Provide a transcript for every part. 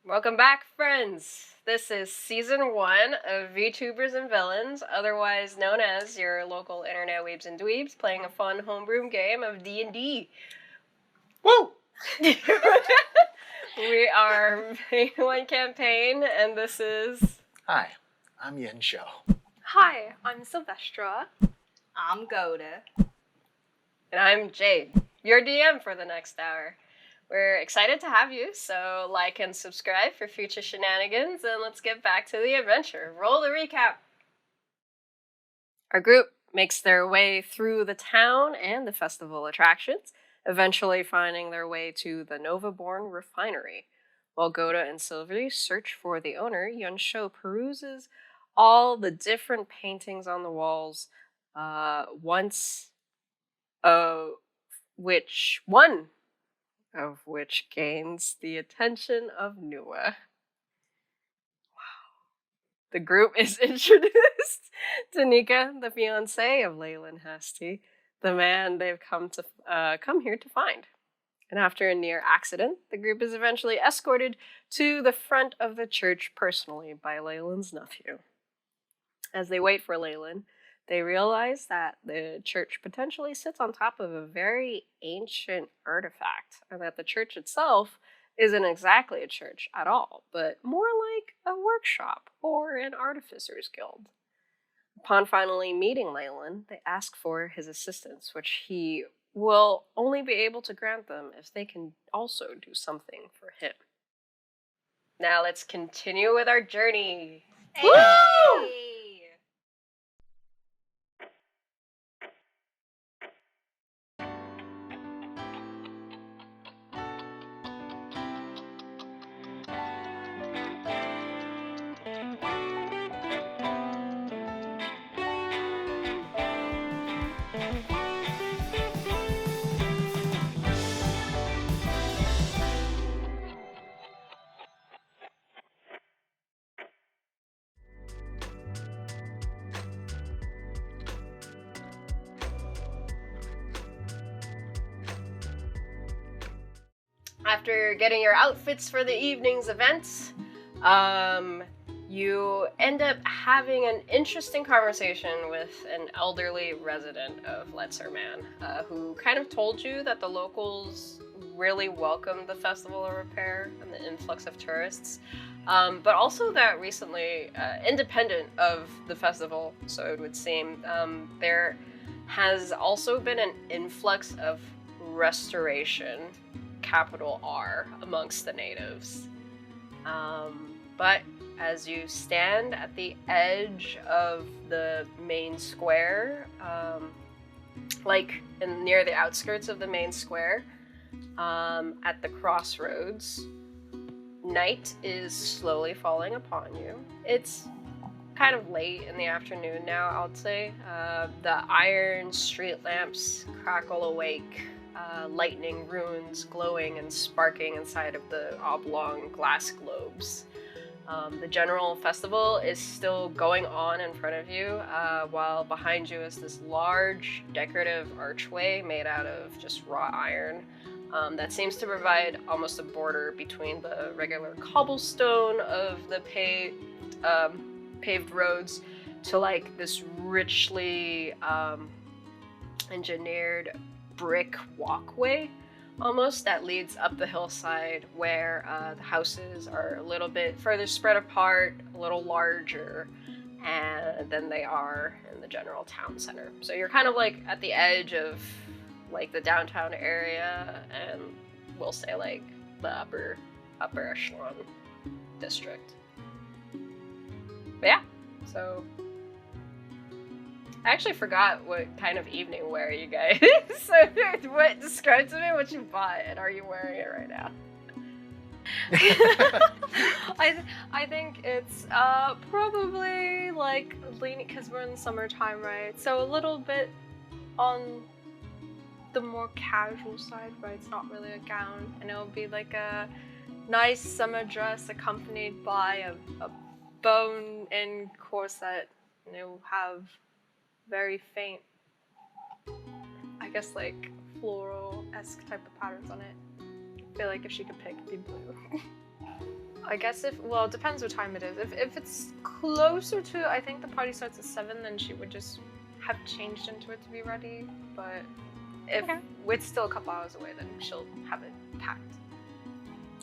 Welcome back, friends! This is Season 1 of VTubers and Villains, otherwise known as your local internet weebs and dweebs, playing a fun homebrew game of D&D. Woo! We are main one campaign, and this is... Hi, I'm Yin Shou. Hi, I'm Sylvestra. I'm Goda. And I'm Jade, your DM for the next hour. We're excited to have you, so like and subscribe for future shenanigans, and let's get back to the adventure. Roll the recap! Our group makes their way through the town and the festival attractions, eventually finding their way to the Novaeborne Refinery. While Goda and Sylvie search for the owner, Yun Shou peruses all the different paintings on the walls, one of which gains the attention of Nua. Wow. The group is introduced to Nika, the fiancée of Lanyon Hastie, the man they've come here to find. And after a near accident, the group is eventually escorted to the front of the church personally by Leyland's nephew. As they wait for Leyland, they realize that the church potentially sits on top of a very ancient artifact, and that the church itself isn't exactly a church at all, but more like a workshop or an artificer's guild. Upon finally meeting Leyland, they ask for his assistance, which he will only be able to grant them if they can also do something for him. Now let's continue with our journey. Hey! Woo! After getting your outfits for the evening's events, you end up having an interesting conversation with an elderly resident of Letzerman, who kind of told you that the locals really welcomed the Festival of Repair and the influx of tourists, but also that recently, independent of the festival, so it would seem, there has also been an influx of restoration, capital R, amongst the natives. But as you stand at the edge of the main square, near the outskirts of the main square, at the crossroads, night is slowly falling upon you. It's kind of late in the afternoon now, I would say. The iron street lamps crackle awake, lightning runes glowing and sparking inside of the oblong glass globes. The general festival is still going on in front of you, while behind you is this large decorative archway made out of just raw iron that seems to provide almost a border between the regular cobblestone of the paved roads to like this richly engineered brick walkway almost that leads up the hillside, where the houses are a little bit further spread apart, a little larger than they are in the general town center. So you're kind of like at the edge of like the downtown area, and we'll say like the upper echelon district. But yeah, so I actually forgot what kind of evening wear you guys. So describe to me what you bought, and are you wearing it right now? I think it's probably like leaning, because we're in the summertime, right? So a little bit on the more casual side, right? It's not really a gown, and it'll be like a nice summer dress accompanied by a bone-in corset, and it'll have very faint, I guess, like floral-esque type of patterns on it. I feel like if she could pick, it'd be blue. I guess it depends what time it is. If it's closer to, I think the party starts at 7, then she would just have changed into it to be ready. But if it's still a couple hours away, then she'll have it packed.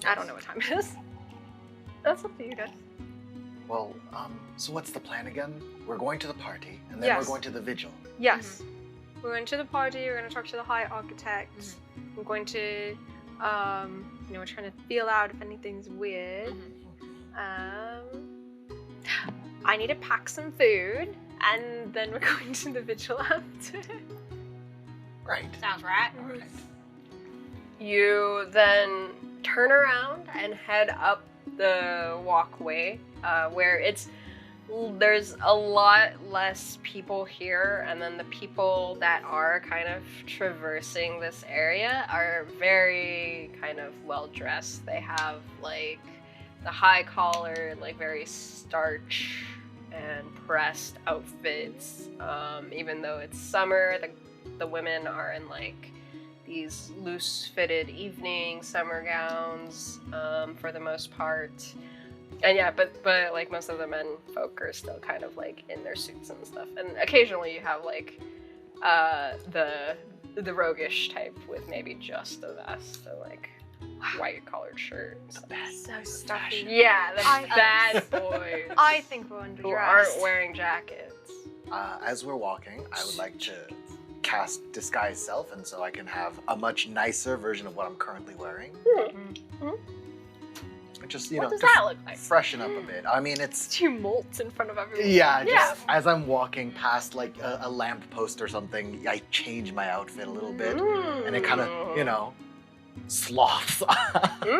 I don't know what time it is. That's up to you guys. Well, so what's the plan again? We're going to the party, and then we're going to the vigil. Yes. We're going to the party, we're going to talk to the High Architect. We're going to, we're trying to feel out if anything's weird. I need to pack some food, and then we're going to the vigil after. Right. Sounds right. All right. You then turn around and head up the walkway where there's a lot less people here, and then the people that are kind of traversing this area are very kind of well dressed. They have like the high collar, like very starch and pressed outfits. Even though it's summer, the women are in like these loose-fitted evening summer gowns for the most part. And yeah, but like most of the men folk are still kind of like in their suits and stuff. And occasionally you have like the roguish type with maybe just a vest or like white collared shirt. So stuffy. Yeah, the bad boys. I think we're underdressed. Who aren't wearing jackets. As we're walking, I would like to cast disguise self, and so I can have a much nicer version of what I'm currently wearing. Just what does that look like? Freshen up a bit. I mean, it's tumult in front of everyone. yeah. Just as I'm walking past like a lamp post or something, I change my outfit a little bit, and it kind of sloughs. Do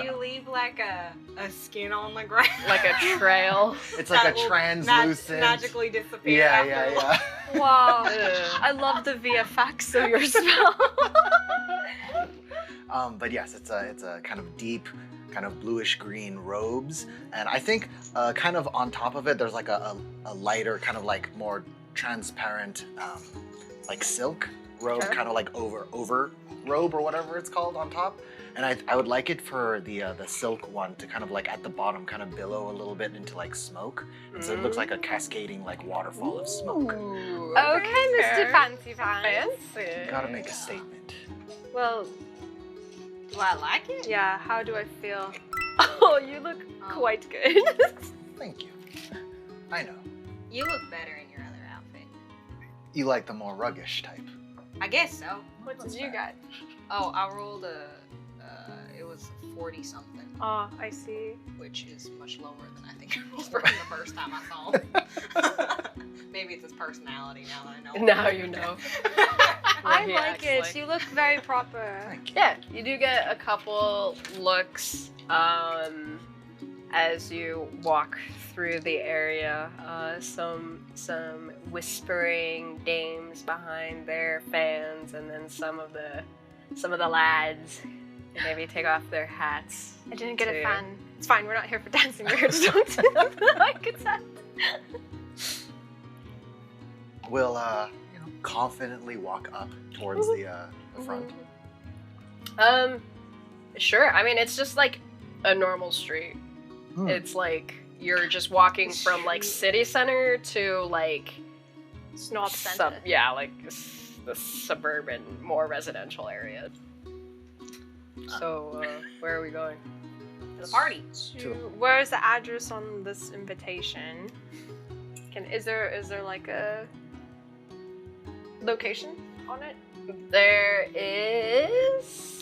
you leave like a skin on the ground? Like a trail. It's like That a will translucent. magically disappear. Yeah. Wow. I love the VFX of your spell. But yes, it's a kind of deep, kind of bluish green robes, and I think kind of on top of it, there's like a lighter, kind of like more transparent, like silk robe, kind of like over robe or whatever it's called on top. And I would like it for the silk one to kind of like at the bottom kind of billow a little bit into like smoke, and so it looks like a cascading like waterfall of smoke. Okay, Mr. Fancy Pants. Gotta make a statement. Well, Do I like it? yeah, how do I feel? Oh, you look quite good. Thank you. I know. You look better in your other outfit. You like the more ruggish type. I guess so. What did you get? Oh, I rolled it was 40 something, Oh, I see. which is much lower than I think I rolled from the first time I saw him. Maybe it's his personality now that I know him. Now you know. I he like acts it. like. You look very proper. Thank you. Yeah, you do get a couple looks as you walk through the area. Some whispering dames behind their fans, and then some of the lads maybe take off their hats. I didn't get a to- fan. It's fine. We're not here for dancing. We're here to talk to the architect. We'll confidently walk up towards the front. Sure. I mean, it's just like a normal street. It's like you're just walking from like city center to like Snob center. like the suburban, more residential area. So where are we going? To the party. Where's the address on this invitation? Is there like a location on it? There is.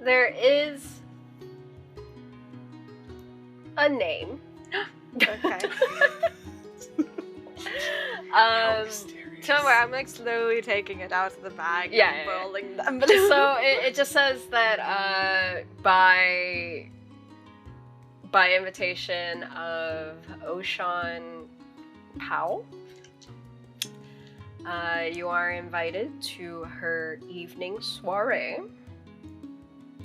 There is a name. Okay. How mysterious. Don't worry, I'm like slowly taking it out of the bag Yeah, and yeah, rolling them. So it just says that by invitation of Oshan Powell, you are invited to her evening soiree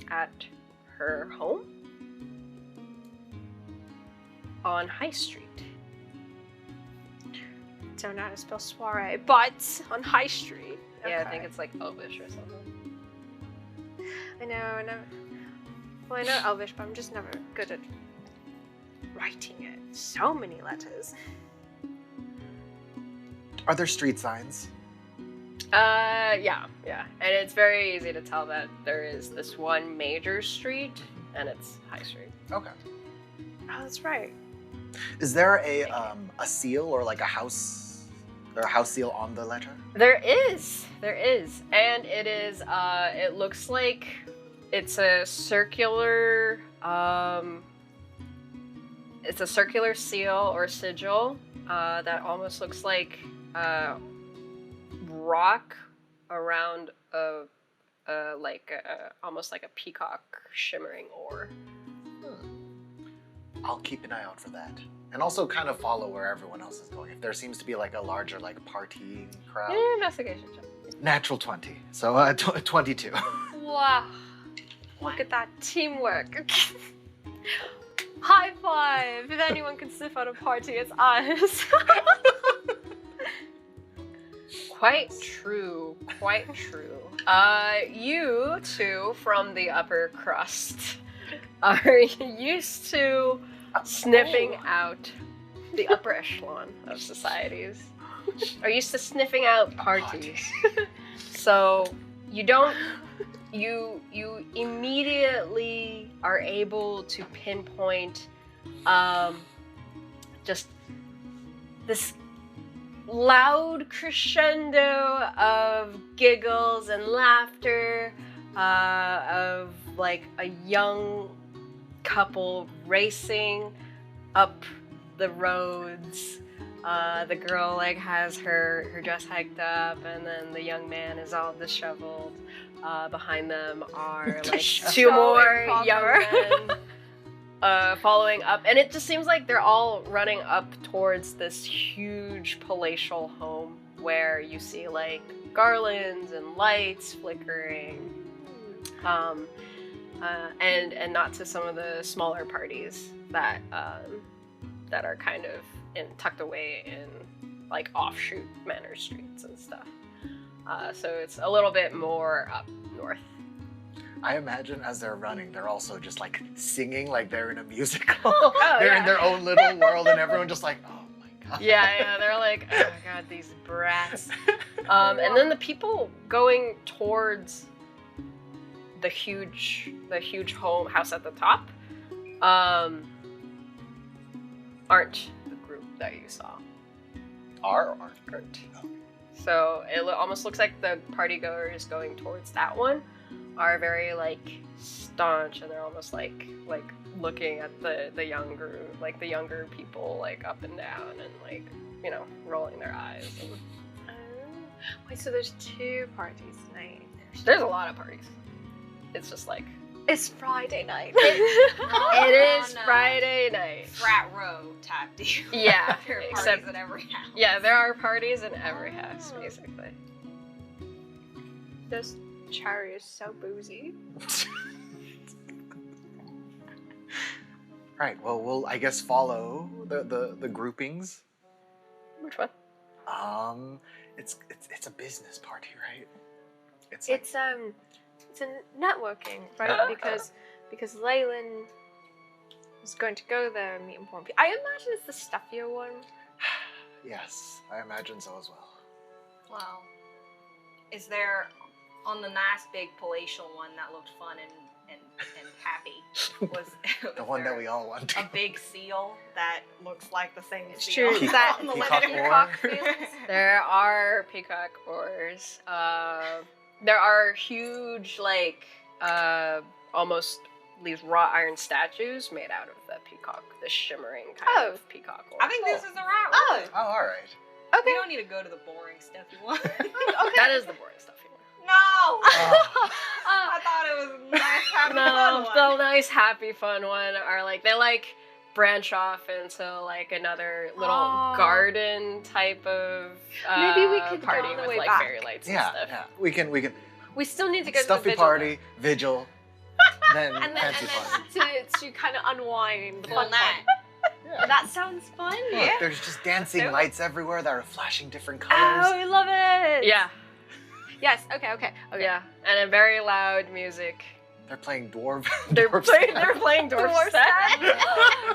at her home on High Street. don't know how to spell soiree, but on High Street. Yeah, I think it's like Elvish or something. I know. Well, I know Elvish, but I'm just never good at writing it. So many letters. Are there street signs? Yeah. And it's very easy to tell that there is this one major street, and it's High Street. Okay. Oh, that's right. Is there a seal or like a house seal on the letter? There is, and it is. It looks like it's a circular. It's a circular seal or sigil that almost looks like rock around almost like a peacock shimmering ore. I'll keep an eye out for that. And also kind of follow where everyone else is going. If there seems to be like a larger like partying crowd. Investigation check. Natural 20. So 22. Wow. Look at that teamwork. High five! If anyone can sniff out a party, it's us. Quite true. You two from the upper crust are used to sniffing out the upper echelon of societies. Are used to sniffing out parties. So you immediately are able to pinpoint just this loud crescendo of giggles and laughter of like a young couple racing up the roads. The girl like has her dress hiked up, and then the young man is all disheveled. Behind them are like two more young men following up, and it just seems like they're all running up towards this huge palatial home where you see like garlands and lights flickering, and not to some of the smaller parties that are kind of tucked away in like offshoot manor streets and stuff. So it's a little bit more up north. I imagine as they're running, they're also just like singing like they're in a musical. They're in their own little world, and everyone just like, oh my god. Yeah, they're like, oh my god, these brats. And then the people going towards the huge house at the top, aren't the group that you saw. Aren't. So it almost looks like the partygoers going towards that one are very like staunch, and they're almost like looking at the younger people like up and down and like, you know, rolling their eyes. And... Wait, so there's two parties tonight? There's a lot of parties. It's just like it's Friday night. It is Friday night. Frat row type deal. Yeah, There are except parties at every house. yeah, there are parties in every house basically. This cherry is so boozy. Right. Well, we'll I guess follow the groupings. Which one? It's a business party, right? It's It's a networking, right? Because Leyland is going to go there and meet important people. I imagine it's the stuffier one. yes, I imagine so as well. Well, is there on the nice big palatial one that looked fun and happy? Was The one that we all want to. a big seal that looks like the same It's seal true. that on the Peacock letter? oar? There are peacock oars. There are huge, like, almost these wrought iron statues made out of the peacock, the shimmering kind of peacock oar. I think this is the right one. Oh, all right. We don't need to go to the boring stuff you want. That is the boring stuff here. No! I thought it was a nice, happy, fun No, one. the nice, happy, fun one are like, they like branch off into like another little garden type of Maybe we could go party on the with way like back. fairy lights and Yeah, stuff. yeah. We can We still need to go to the stuffy vigil, party, vigil, then and fancy then party. to kind of unwind the Full fun night. part. Yeah. That sounds fun. Look, Yeah. there's just dancing So- lights everywhere that are flashing different Oh, colors. I love it. Yeah, Yes. Okay. yeah, and a very loud music. They're playing dwarf. They're dwarf playing. step. They're playing dwarf Dwarf step. step.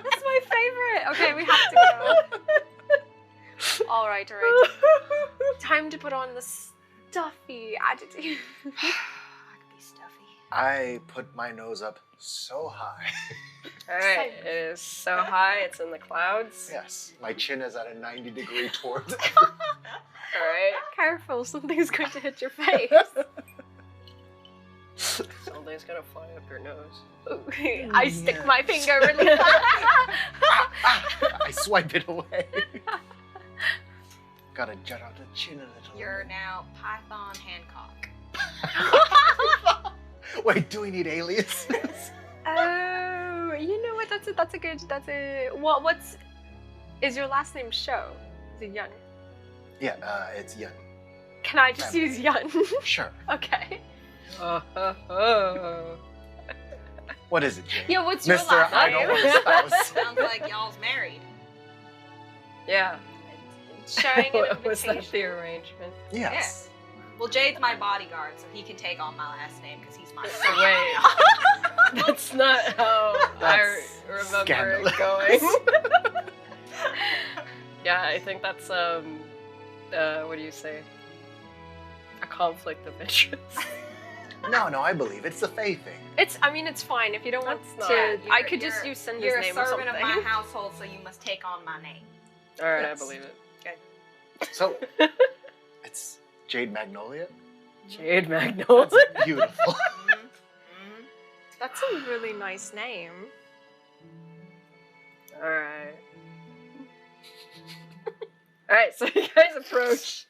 That's my favorite. Okay, we have to go. All right. Time to put on the stuffy attitude. I could be stuffy. I put my nose up so high. All right, it is so high. It's in the clouds. Yes, my chin is at a 90-degree towards. All right. Careful, something's going to hit your face. Something's gonna fly up your nose. I stick my Yes. finger really fast. I swipe it away. Gotta jut out the chin a little. You're now Python Hancock. Wait, do we need aliases? Oh, you know what? That's a good. What's is your last name Show? Is it Yun? Yeah, it's Yun. Can I just use Yun? Sure. Okay. What is it, Jane? Yeah, what's your Mr. last I name? don't want a spouse. Sounds like y'all's married. Yeah. Sharing an Was that the invitation. arrangement? Yes. Well, Jade's my bodyguard, so he can take on my last name because he's my Wait. That's not how I remember scandalous. it going. Yeah, I think that's what do you say? A conflict of interest. No, I believe it's a Faye thing. I mean, it's fine if you don't want That's to. not- I could just use Cinder's You're a name or servant something. of my household, so you must take on my name. All right, Yes. I believe it. So, it's Jade Magnolia. Jade Magnolia. That's beautiful. That's a really nice name. All right. All right, so you guys approach.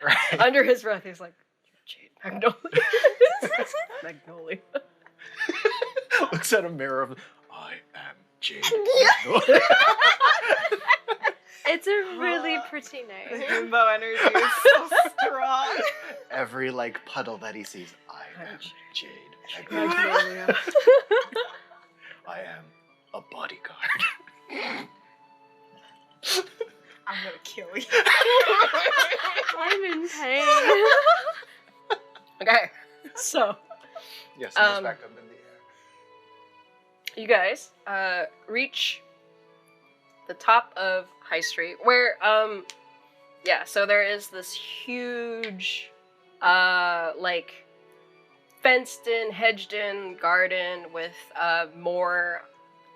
Right. Under his breath, he's like, Jade Magnolia. Magnolia. Looks at a mirror of, I am Jade Magnolia. It's a really pretty name. Himbo energy is so strong. Every puddle that he sees, I am Jade Magnolia. Magnolia. I am a bodyguard. I'm gonna kill you. I'm in pain. Okay, so Yes, nose Um, back up in the air. you guys reach the top of High Street, where so there is this huge fenced in, hedged in garden with more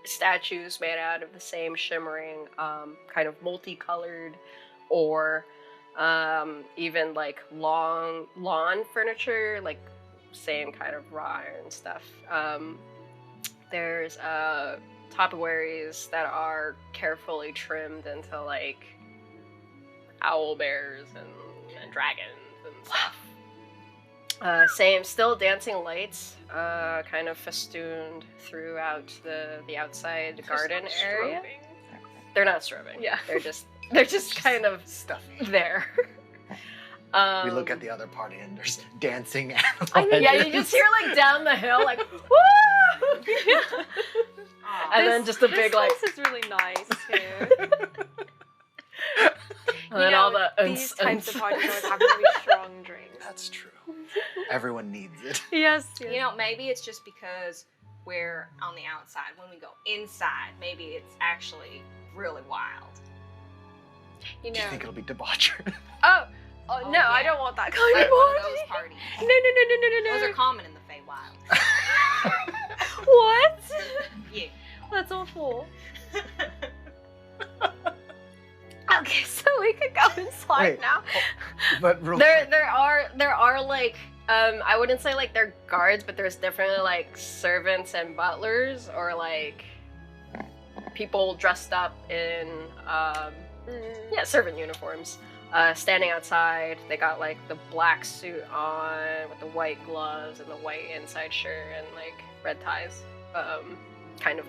statues made out of the same shimmering kind of multicolored or even long lawn furniture, same kind of raw iron stuff. There's topiaries that are carefully trimmed into owl bears and dragons and stuff. Still dancing lights, kind of festooned throughout the outside garden area. They're not strobing. Yeah. They're just kind of Stuffy. there. We look at the other party and there's dancing I mean, Yeah, you just hear down the hill woo! And then just a big this house is really nice too. and then all the these types of parties always have really strong drinks. That's true. Everyone needs it. Yes. You know, maybe it's just because we're on the outside. When we go inside, maybe it's actually really wild. You Do you know. think it'll be debauchery? Oh Oh, no, I yeah. don't want that kind Like of one of party. those parties. No. Those are common in the Feywild. What? Yeah. That's awful. Okay, so we could go inside Wait. now. But real there quick, there are I wouldn't say they're guards, but there's definitely servants and butlers or people dressed up in servant uniforms. Standing outside, they got the black suit on with the white gloves and the white inside shirt and red ties. Kind of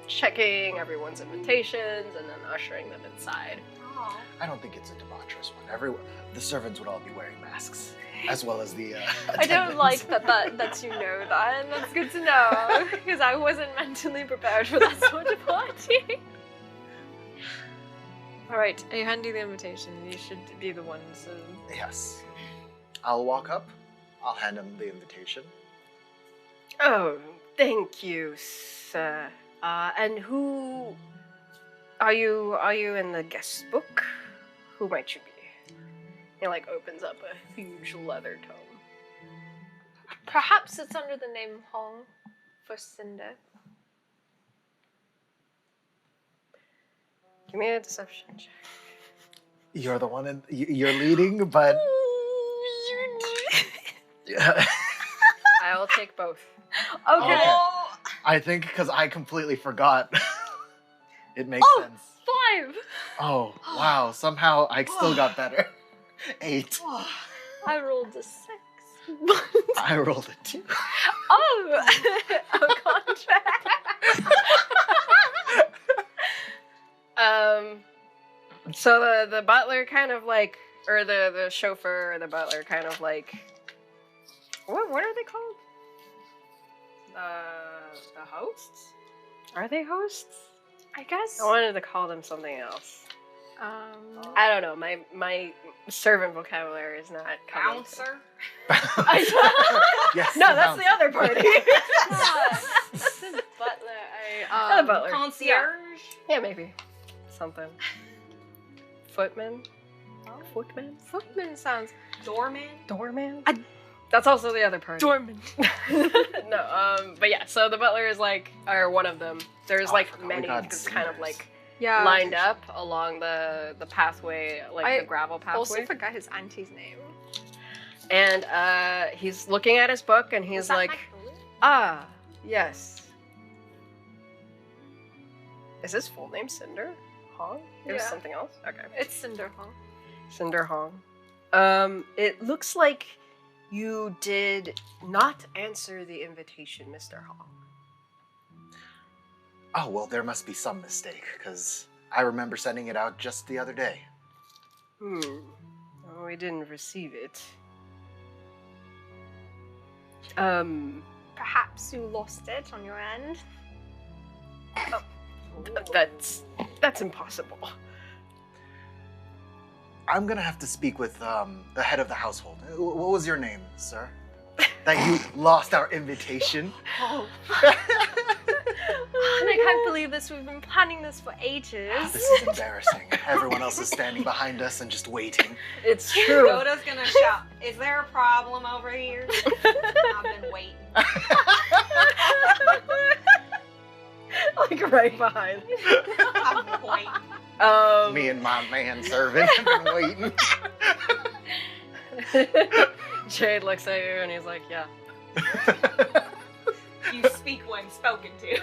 checking everyone's invitations and then ushering them inside. Oh. I don't think it's a debaucherous one. The servants would all be wearing masks, as well as the I don't attendants. like that you know that, and that's good to know, because I wasn't mentally prepared for that sort of party. Alright, I hand you the invitation. You should be the one to... Yes. I'll walk up. I'll hand him the invitation. Oh, thank you, sir. And who are you? Are you in the guest book? Who might you be? He like opens up a huge leather tome. Perhaps it's under the name Hong for Cinder. Give me a deception check. You're the one you're leading, but yeah. I'll take both. Okay. Okay. I think because I completely forgot. It makes Oh! sense. 5! Oh, wow. Somehow I still got better. 8. I rolled a 6. I rolled a 2. Oh! A contract. So the butler kind of like, or the chauffeur or the butler kind of like, what are they called? The hosts? Are they hosts? I guess. I wanted to call them something else. Um, I don't know. My servant vocabulary is not coming to- Bouncer. Yes. No, that's the other party. the butler. The butler. Concierge. Yeah, maybe something. Footman. Footman. Footman sounds. Doorman. Doorman. That's also the other party. Doorman. No, but yeah, so the butler is like, or one of them. There's Oh, I like forgot we many got just kind of singers. like Yeah. lined up along the pathway, like I the gravel pathway. Also forgot his auntie's name. And he's looking at his book and Was he's that like, Magdalene? ah, yes. Is his full name Cinder Hong? It was Yeah. something else? Okay. It's Cinder Hong. Cinder Hong. It looks like you did not answer the invitation, Mr. Hong. Oh, well, there must be some mistake, because I remember sending it out just the other day. Oh, we didn't receive it. Perhaps you lost it on your end. That's impossible. I'm gonna have to speak with the head of the household. What was your name, sir? That you lost our invitation? Oh. And I can't believe this. We've been planning this for ages. This is embarrassing. Everyone else is standing behind us and just waiting. It's true. Yoda's gonna shout, "Is there a problem over here?" I've been waiting. Like right behind. I've been waiting. Me and my manservant have been waiting. Jade looks at you and he's like, yeah. You speak when spoken to.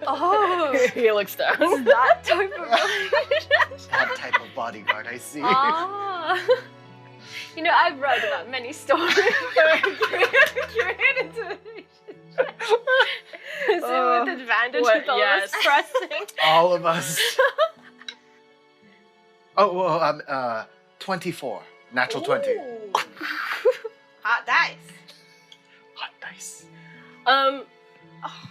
Oh, He looks down. that type of relationship. That type of bodyguard, I see. Ah. You know, I've read about many stories where created to Is it with advantage what- with all yes. this pressing? All of us. Oh, well, 24. Natural 20. Ooh. Hot dice. Hot dice.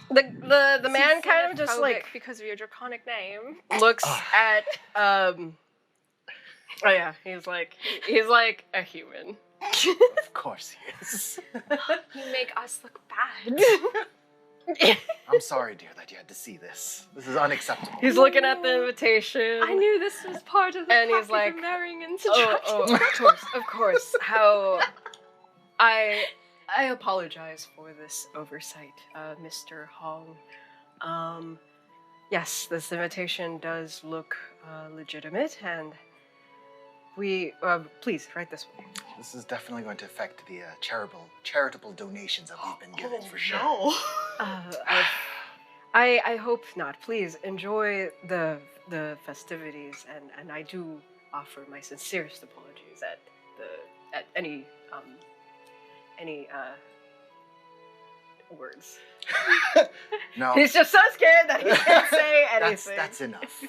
The man kind of just like because of your draconic name. looks at oh yeah, he's like a human. Of course he is. You make us look bad. I'm sorry, dear, that you had to see this. This is unacceptable. He's looking at the invitation. I knew this was part of the And he's package like, of marrying into of course. How I apologize for this oversight, Mr. Hong. Yes, this invitation does look legitimate, and we please write this way. This is definitely going to affect the charitable donations that we've been given for sure. I hope not. Please enjoy the festivities, and I do offer my sincerest apologies at any words. No, He's just so scared that he can't say anything. that's enough.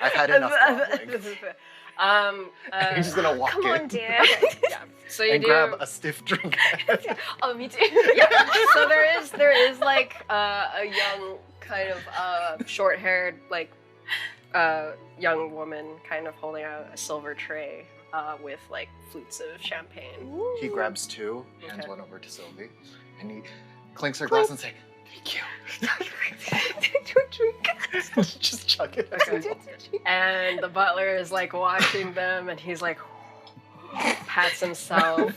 I've had enough grumbling. He's just gonna walk Come in on, dear. Yeah. So you and do. grab a stiff drink. Oh, me too. Yeah. So there is like a young kind of short-haired like young woman kind of holding out a silver tray with like flutes of champagne. He grabs two, hands Okay. one over to Sylvie, and he clinks her glass and say, "Thank you." Just chug it. Okay. And the butler is like watching them, and he's like pats himself,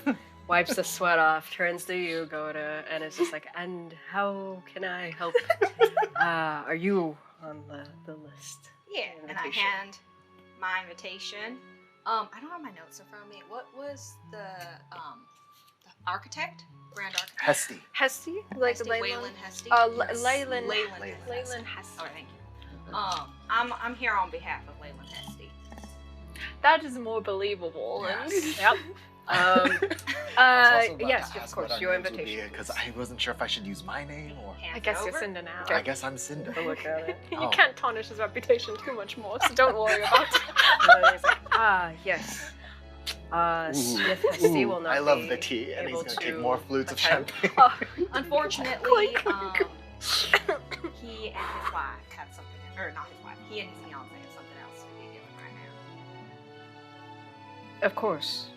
wipes the sweat off, turns to you, Goda, and is just like, "And how can I help? Are you on the list?" Yeah, and I Invitation. hand my invitation. I don't have my notes in front of me. What was the architect? Grand architect? Hastie. Hastie? Like Hastie, Laylan? Wayland Hastie? Laylan. Layland Laylan Hastie. Hastie. All right, thank you. I'm here on behalf of Lanyon Hastie. That is more believable. Yes. Yep. Yes, of course, your invitation. Because I wasn't sure if I should use my name or. Hands I it guess you're over. Cinder now. I guess I'm Cinder. To look at it. You Oh. can't tarnish his reputation too much more, so don't worry about it. And then he's like, yes. Smith Hastie will not I love be the tea, and he's able gonna take to more flutes of attend. champagne. Unfortunately, he and his wife have something, or not his wife, he and his fiance have something else to be doing right now. Of course.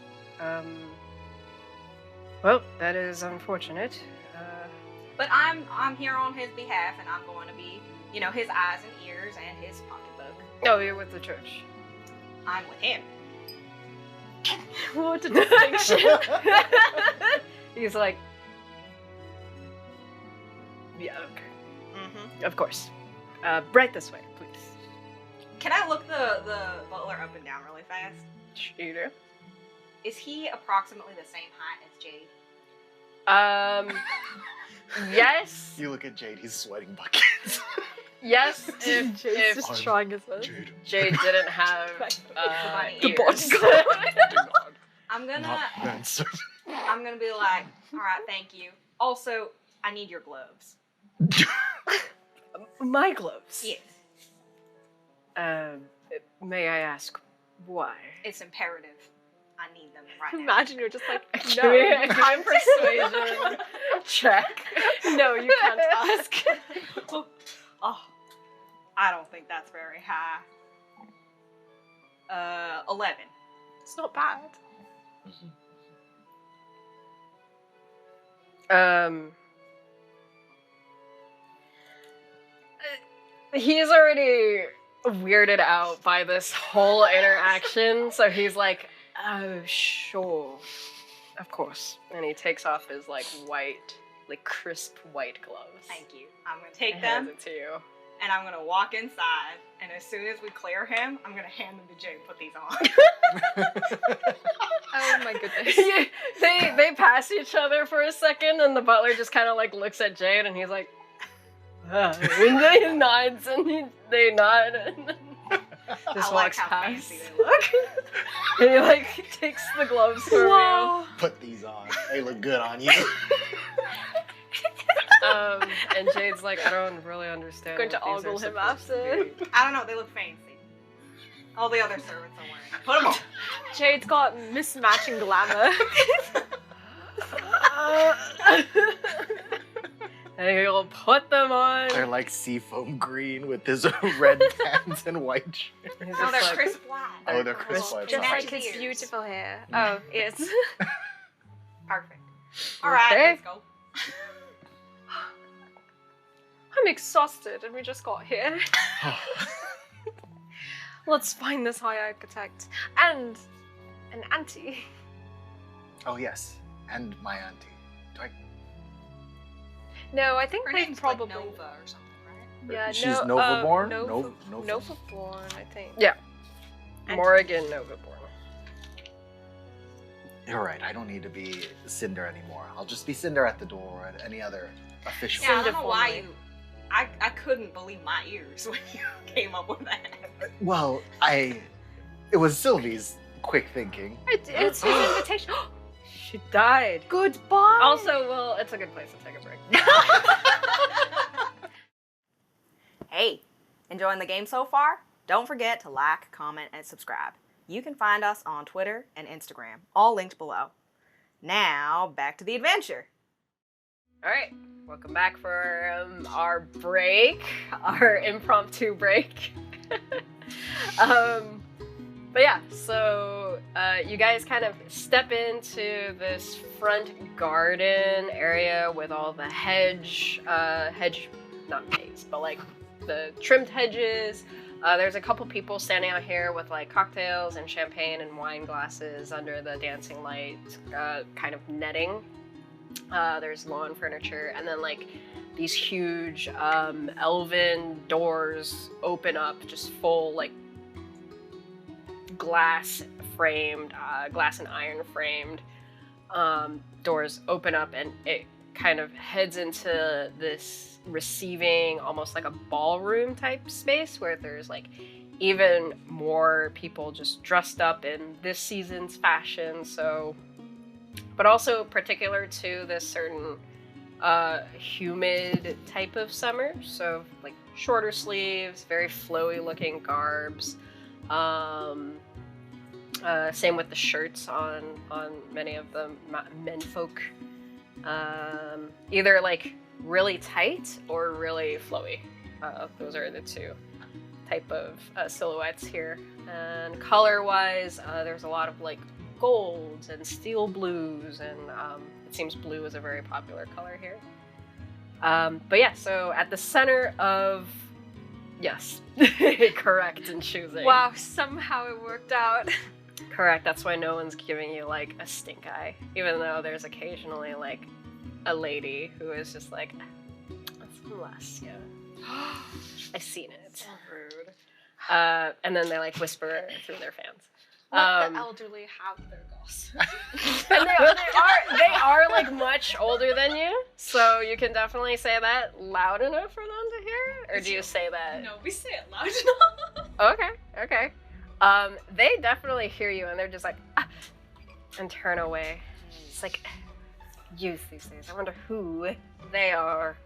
Well, that is unfortunate. But I'm here on his behalf, and I'm going to be, his eyes and ears and his pocketbook. Oh, you're with the church. I'm with him. What a distinction. He's like, yeah, okay. Mm-hmm. Of course. Right this way, please. Can I look the butler up and down really fast? You do? Is he approximately the same height as Jade? Yes. You look at Jade, he's sweating buckets. Yes, Jade's if just I'm trying his best. Jade. Jade didn't have bunny the ears. body. I'm gonna Not answer. I'm gonna be like, all right, thank you. Also, I need your gloves. My gloves. Yes, May I ask why? it's imperative. I need them right now. Imagine you're just like, Give no, me you a can't persuasion check. No, you can't ask. Oh, I don't think that's very high. 11. It's not bad. He's already weirded out by this whole interaction, so he's like, "Oh, sure, of course." And he takes off his like white, like crisp white gloves. Thank you. I'm gonna take And them hands it to you. and I'm gonna walk inside. And as soon as we clear him, I'm gonna hand them to Jay. Put these on. Oh my goodness. they pass each other for a second, and the butler just kind of like looks at Jade, and he's like, and he nods, and they nod, and then just I like walks how past. fancy they look. And he like takes the gloves from Whoa. Put these on. They look good on you. you. And Jade's like, I don't really understand. Going to what these are ogle him supposed to after. be." I don't know. They look fancy. All the other servants are wearing them. Put them on. Jade's got mismatching glamour. And he'll put them on. They're like seafoam green with his red pants and white shirt. He's No, just they're like, crisp white. Oh, they're crisp Oh, white. Just Sorry. like his Ears. beautiful hair. Oh, yes. Perfect. All right, Okay. let's go. I'm exhausted and we just got here. Let's find this high architect. And an auntie. Oh yes, and my auntie. Do I? No, I think Her they name's probably... like Nova or something, right? Yeah, She's no, Novaeborne? Nova, Nova? Novaeborne, I think. Yeah. And- Morrigan Novaeborne. You're right. I don't need to be Cinder anymore. I'll just be Cinder at the door and any other official. Yeah, I don't Cinder know why formally. you. I couldn't believe my ears when you came up with that. Well, it was Sylvie's quick thinking. It's his invitation. She died. Goodbye. Also, well, it's a good place to take a break. Hey, enjoying the game so far? Don't forget to like, comment, and subscribe. You can find us on Twitter and Instagram, all linked below. Now, back to the adventure. All right, welcome back for our break, our impromptu break. But yeah, so you guys kind of step into this front garden area with all the hedge, not maze, but like the trimmed hedges. There's a couple people standing out here with like cocktails and champagne and wine glasses under the dancing light, kind of netting. There's lawn furniture, and then like these huge elven doors open up, just full like glass and iron framed doors open up, and it kind of heads into this receiving, almost like a ballroom type space where there's like even more people just dressed up in this season's fashion. So, but also particular to this certain humid type of summer. So like shorter sleeves, very flowy looking garbs. Same with the shirts on many of the menfolk. Either like really tight or really flowy. Those are the two type of silhouettes here. And color-wise, there's a lot of like golds and steel blues, and it seems blue is a very popular color here. But yeah, so at the center of, yes, correct in choosing. Wow, somehow it worked out. Correct, that's why no one's giving you like a stink eye, even though there's occasionally like a lady who is just like, that's from last year. I've seen it. So rude. And then they like whisper through their fans. Let the elderly have their gossip. And they are like much older than you, so you can definitely say that loud enough for them to hear? Or do you say that? No, we say it loud enough. Okay. They definitely hear you, and they're just like, ah, and turn away. It's like, youth these days. I wonder who they are.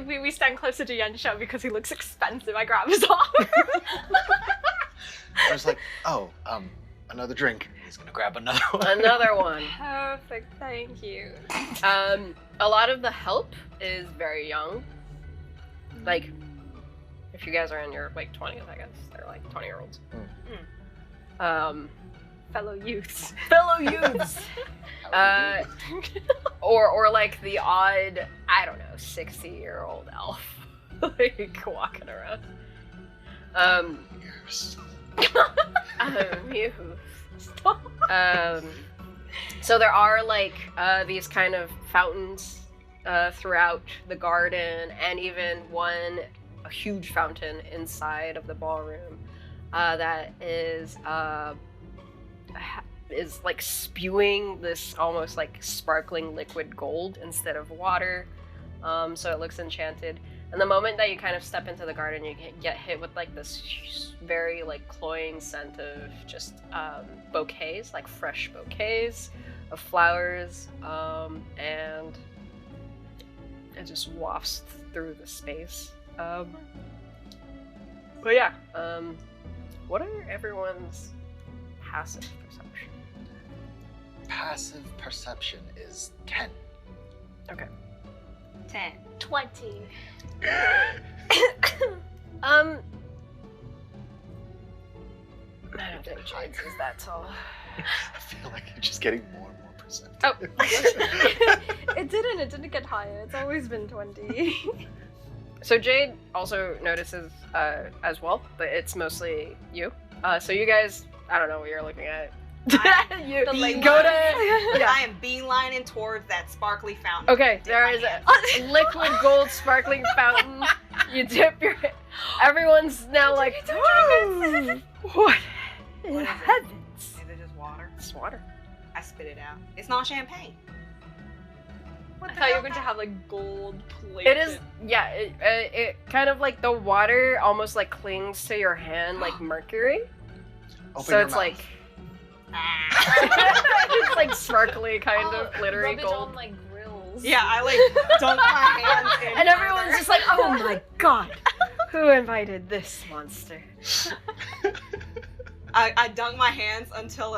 We stand closer to Yensha because he looks expensive. I grab his arm. I was like, oh, another drink. He's gonna grab another one. Another one. Perfect, thank you. A lot of the help is very young. Like, if you guys are in your like 20s, I guess they're like 20-year-olds. Fellow youths. Or like the odd, I don't know, 60-year-old elf like walking around. Years. So there are like these kind of fountains throughout the garden, and even a huge fountain inside of the ballroom that is like spewing this almost like sparkling liquid gold instead of water. So it looks enchanted. And the moment that you kind of step into the garden, you get hit with like this very like cloying scent of just bouquets, like fresh bouquets of flowers, and it just wafts through the space. But yeah, what are everyone's passive perception? Passive perception is 10. Okay. 10. 20. I don't think Jade's is that tall. I feel like you're just getting more and more perceptive. Oh. It didn't get higher. It's always been 20. So Jade also notices as well, but it's mostly you. So you guys, I don't know what you're looking at. You go to. Yeah. I am beelining towards that sparkly fountain. Okay, there is a liquid gold sparkling fountain. You dip your. Everyone's now like, "Ooh, what in What is it? heavens? Is it just water? It's water. I spit it out. It's not champagne. What I the thought you hell? were going to have like gold plate. It is, yeah. It kind of like the water almost like clings to your hand like mercury. Open So your it's mouth. like, It's like sparkly, kind of glittery rub it gold. on like grills. Yeah, I like dunk my hands in. And everyone's just like, oh my god, who invited this monster? I dunk my hands until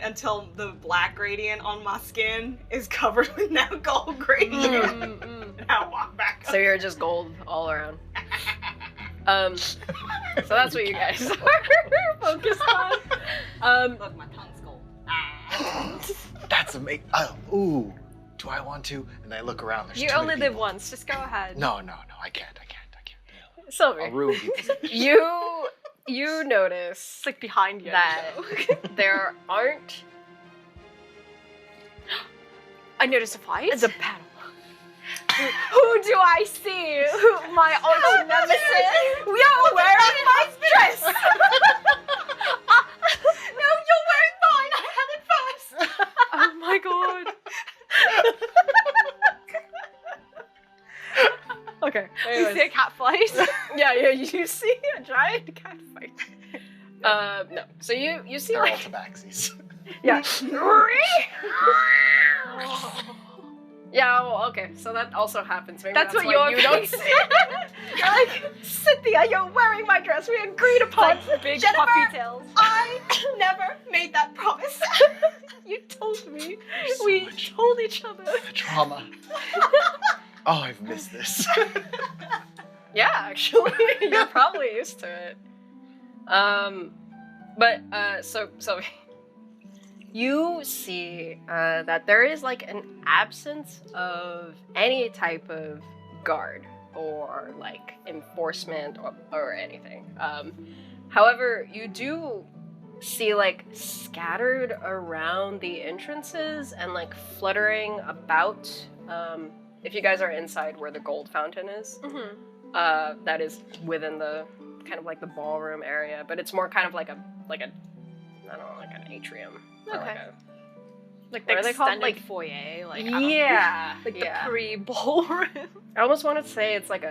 until the black gradient on my skin is covered with now gold gradient. And I walk back up. So you're just gold all around. So that's what you guys are focused on. Look, my tongue's gold. That's amazing. Oh, ooh. Do I want to? And I look around. There's You too only many live people. once. Just go ahead. No, I can't. I'll Silver, ruin people's you notice It's like behind you. that there aren't. I noticed a fight. It's a battle. Who do I see? My arch nemesis. You're wearing my dress. No, you're wearing mine. I had it first. Oh my god. Okay. You Anyways. see a cat fight? Yeah, you see a giant cat fight. No. So you see They're all like tabaxis. yeah. Yeah, well, okay, so that also happens. Maybe That's what why you're you don't facing. see. You're like, Cynthia, you're wearing my dress. We agreed upon Like big Jennifer, puppy tails. I never made that promise. You told me. So We much. told each other. The trauma. Oh, I've missed this. Yeah, actually, you're probably used to it. So you see that there is like an absence of any type of guard or like enforcement or anything. However, you do see like scattered around the entrances and like fluttering about. If you guys are inside where the gold fountain is, that is within the kind of like the ballroom area, but it's more kind of like a I don't know, like an atrium. Or Okay. Like Like what are they called? extended Like foyer. Like I don't know. yeah, Like yeah. the pre-ballroom. I almost want to say it's like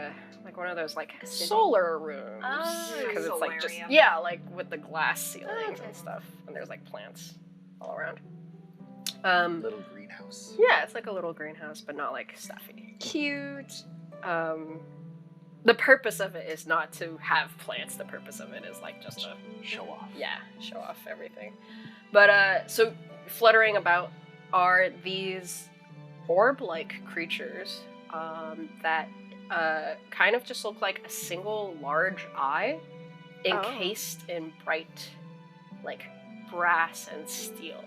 one of those like Sitting. solar rooms Oh, because it's like just solarium. yeah, like with the glass ceilings Okay. and stuff, and there's like plants all around. Little greenhouse. Yeah, it's like a little greenhouse, but not like stuffy. Cute. The purpose of it is not to have plants. The purpose of it is like just to Show off. show off everything. But so fluttering about are these orb-like creatures that kind of just look like a single large eye encased in bright like brass and steel.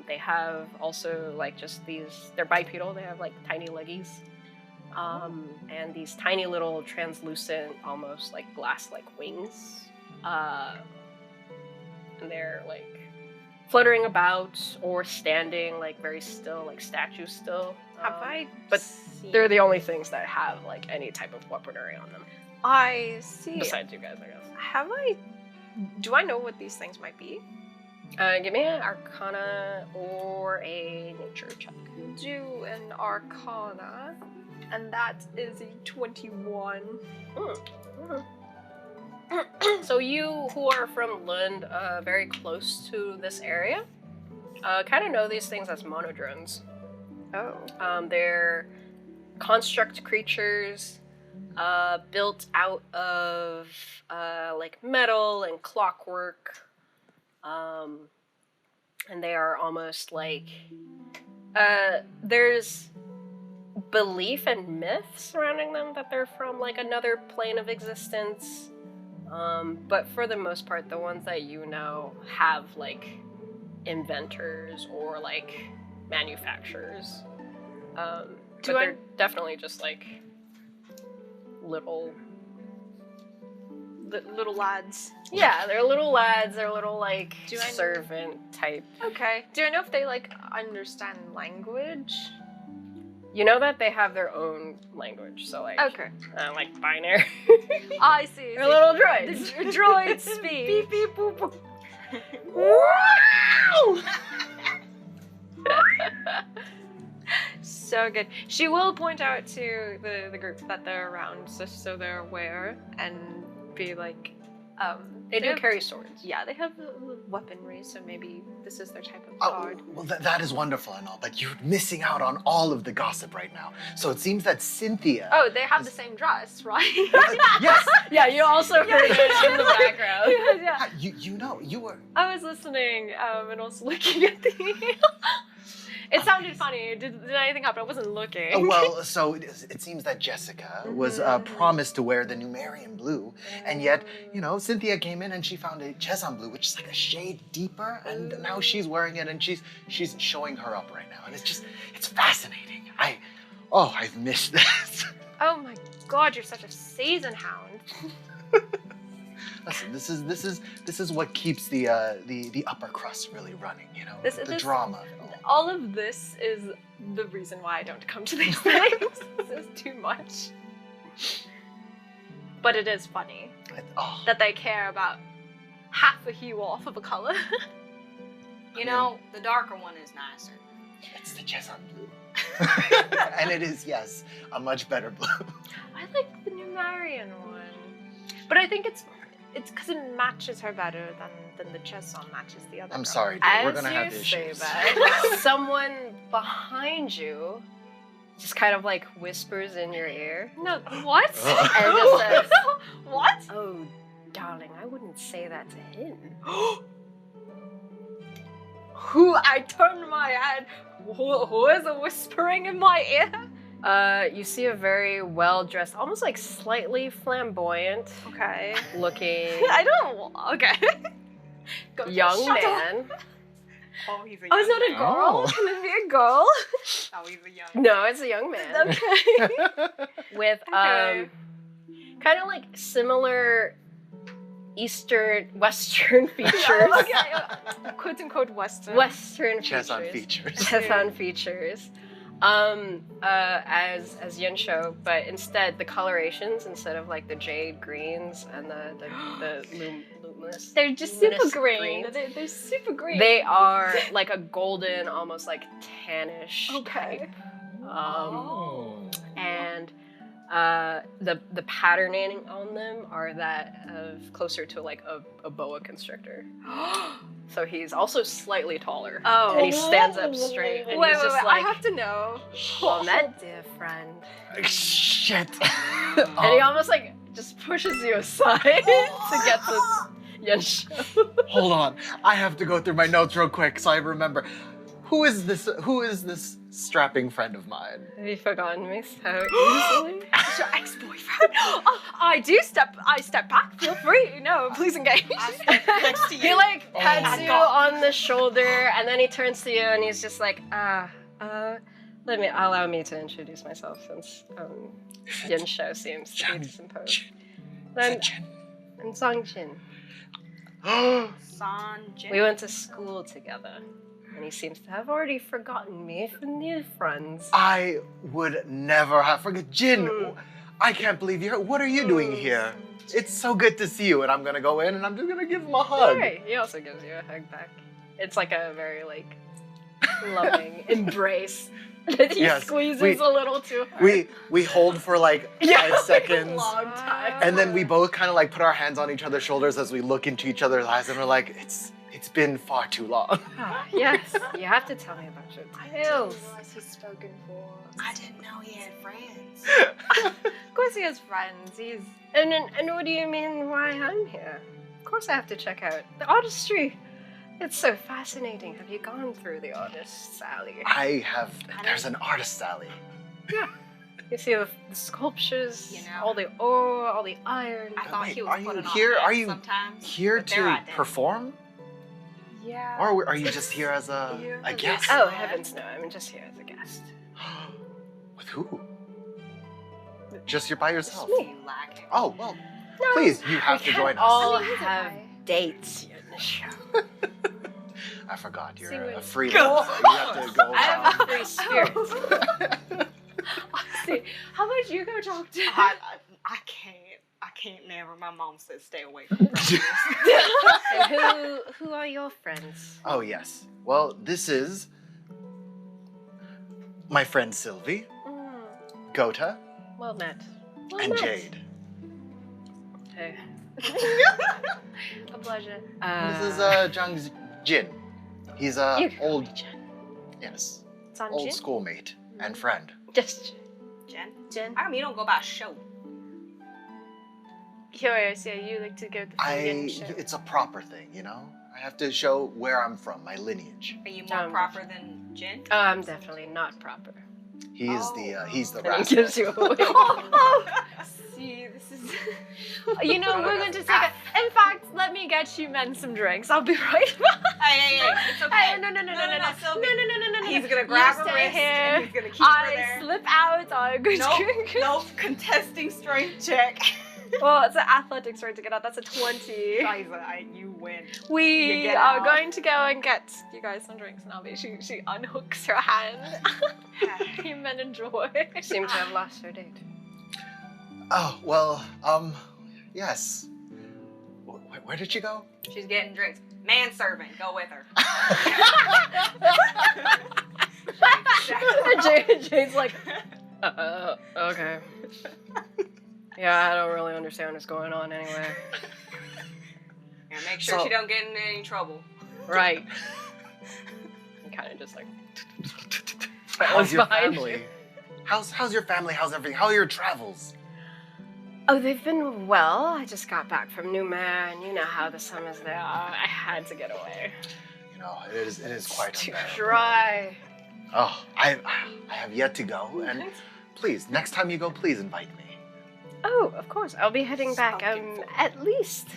They have also like just these, they're bipedal, they have like tiny leggies. And these tiny little translucent, almost like glass-like wings. And they're like fluttering about or standing like very still, like statues still. Have I? But seen- they're the only things that have like any type of weaponry on them. I see. Besides you guys, I guess. Have I? Do I know what these things might be? Give me an Arcana or a Nature check. Do an Arcana, and that is a 21. So you who are from Lund, very close to this area, kind of know these things as monodrones. Oh. They're construct creatures built out of like metal and clockwork. And they are almost like there's belief and myth surrounding them that they're from like another plane of existence. But for the most part, the ones that you know have like inventors or like manufacturers. But they're definitely just like little Little lads. yeah, they're little lads, they're little like Do I know- servant type. Okay. Do I know if they like understand language? You know that they have their own language, so like Okay. like binary. I see. They're little droids. The droids speak. Beep beep boop boop. So good. She will point out to the group that they're around, just so they're aware, and be like, They do have- carry swords. Yeah, they have weaponry, so maybe this is their type of Oh, guard. well, that is wonderful and all, but you're missing out on all of the gossip right now. So it seems that Cynthia. Oh, they have the same dress, right? Yes. Yeah, you also heard it in the background. Yeah. You know, you were. I was listening and also looking at the. It sounded funny. Did anything happen? I wasn't looking. Well, so it seems that Jessica was promised to wear the Numerian blue, and yet, you know, Cynthia came in and she found a Cheson blue, which is like a shade deeper, and now she's wearing it, and she's showing her up right now, and it's fascinating. I've missed this. Oh my god, you're such a season hound. Listen, this is what keeps the upper crust really running, you know, This- the this- drama of it all. All of this is the reason why I don't come to these things. This is too much. But it is funny Oh, that they care about half a hue off of a color. You know, the darker one is nicer. it's the Cheson blue, and it is, yes, a much better blue. I like the Numerian one. But I think it's because it matches her better than the Cheson matches the other I'm girl. sorry, dude. We're gonna have issues. Someone behind you just kind of like whispers in your ear. No, what? Ugh. And just says, What? "Oh, darling, I wouldn't say that to him." Who? I turned my head. Who is whispering in my ear? You see a very well-dressed, almost like slightly flamboyant Okay. looking I don't. Okay. Go, young shut up. man. Oh, he's a Oh, is that a girl? Oh. Can it be a girl? Oh, he's a young. No, it's a young man Okay. with Okay. kind of like similar Western features. Okay. Quote unquote Western. Western Cheson features. features. Cheson features. As Yinsho, but instead the colorations, instead of like the jade greens and the luminous, They're just super luminous green. greens, They're super green. they are like a golden, almost like tannish Okay. type. Oh. And the patterning on them are that of closer to like a boa constrictor. So he's also slightly taller. Oh. And he stands up straight. And Wait, he's just I like, have to know. well met, dear friend. Shit. And he almost like just pushes you aside to get to Yinsho. Hold on. I have to go through my notes real quick so I remember. Who is this strapping friend of mine? Have you forgotten me so easily? It's your ex-boyfriend. Oh, I step back. Feel free. No, please engage. Next to you. He like Oh. pats you on the shoulder and then he turns to you and he's just like, allow me to introduce myself since Yinsho seems to be disimposed. Then I'm Songjin. Sanjin. We went to school together. And he seems to have already forgotten me for new friends. I would never have forget. Jin, I can't believe you're. What are you doing here? It's so good to see you, and I'm gonna go in and I'm just gonna give him a hug. Alright, he also gives you a hug back. It's like a very like loving embrace that he Yes, squeezes a little too hard. We hold for like 5 seconds, Long time. and then we both kind of like put our hands on each other's shoulders as we look into each other's eyes, and we're like, it's been far too long. Yes, you have to tell me about your I tales. didn't realize he's spoken for. I didn't know he had friends. Of course he has friends. He's And what do you mean why I'm here? Of course I have to check out the artistry. It's so fascinating. Have you gone through the artist's alley? I have. There's an artist alley. You see the sculptures, You know. all the ore, all the iron. I thought Wait, he was are you putting here- on are hats you sometimes. Here but they're to identical. perform, yeah. or are you just here as a guest? Oh, heavens no, I'm just here as a guest. With who? Just you're by yourself. Do you like him? Oh well, please, you have to join us. all I mean, he's have okay. dates in the show. I forgot you're See, a when- freelancer. You have to go. I have a free spirit. See, how about you go talk to him? I can't never. My mom says stay away from brothers. And who are your friends? Oh yes. Well, this is my friend Sylvie, Gota, Well met. and Jade. Hey, A pleasure. This is Zhang's Jin. He's a You can call old, me Jen. yes, Sanjin? old schoolmate and friend. Just Jen? Jen. How come you don't go by show? Curious, yeah, you like to go with the Indian show. It's a proper thing, you know? I have to show where I'm from, my lineage. Are you more proper than Jen? I'm definitely not proper. He's the And he rascal. gives you away. See, this is. You know, we're going to take a. In fact, let me get you men some drinks. I'll be right back. Hey, it's okay. Hey, no. Sylvie. No. He's gonna grab You her stay wrist here. and he's gonna keep her I there. slip out. I go drink. Nope, contesting strength check. Well, it's an athletics right to get out. That's a 20. Scheiße, you win. You We get are out. going to go and get you guys some drinks now. She unhooks her hand. You men enjoy. Seem to have lost her date. Oh, well, yes. Where did she go? She's getting drinks. Manservant, go with her. Jade's like, okay. Yeah, I don't really understand what's going on anyway. Yeah, make sure So- she don't get in any trouble. Right. And kind of just like. How's your behind family? How's your family? How's everything? How are your travels? Oh, they've been well. I just got back from New and you know how the summers there are. I had to get away. You know, it is quite Too unbearable. dry. Oh, I have yet to go, and please, next time you go, please invite me. Oh, of course. I'll be heading back Stalking at least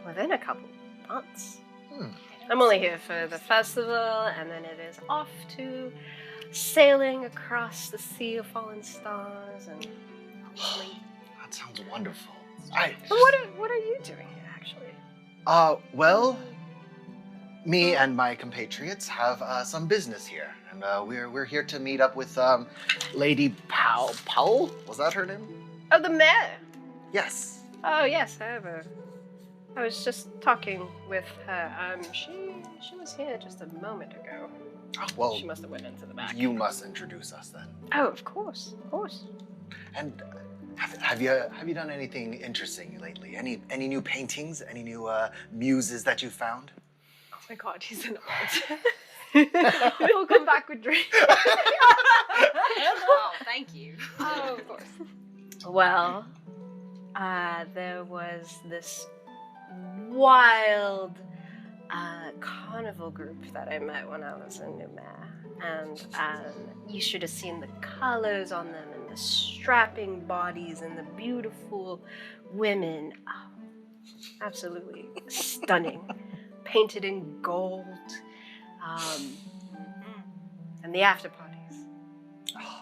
within a couple months. Hmm. I'm only here for the festival, and then it is off to sailing across the sea of fallen stars and sleep. That sounds wonderful. But what are you doing here, actually? Well, me and my compatriots have some business here, and we're here to meet up with Lady Powell. Was that her name? Oh, the mayor. Yes. Oh, yes. I was just talking with her. She was here just a moment ago. Oh, well, She must have went into the back. you must introduce us then. Oh, of course, of course. And have you done anything interesting lately? Any new paintings? Any new muses that you found? Oh my god, he's an art. We'll come back with drinks. Oh, thank you. Oh, of course. Well, there was this wild carnival group that I met when I was in New and you should have seen the colors on them and the strapping bodies and the beautiful women. Oh, absolutely stunning, painted in gold, and the after parties.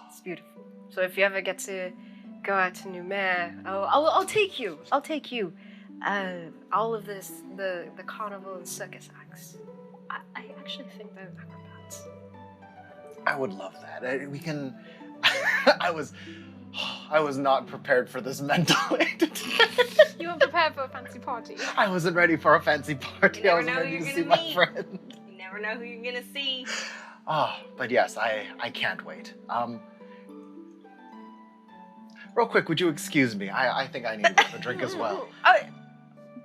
It's beautiful. So if you ever get to go out to New I'll take you. I'll take you. All of this, the carnival and circus acts. I actually think they're acrobats. I would love that. We can. I was not prepared for this mentally. You were prepared for a fancy party. I wasn't ready for a fancy party. You I never wasn't know who ready to you're see gonna my meet. friend. You never know who you're gonna see. Oh, but yes, I can't wait. Real quick, would you excuse me? I think I need to grab a drink as well.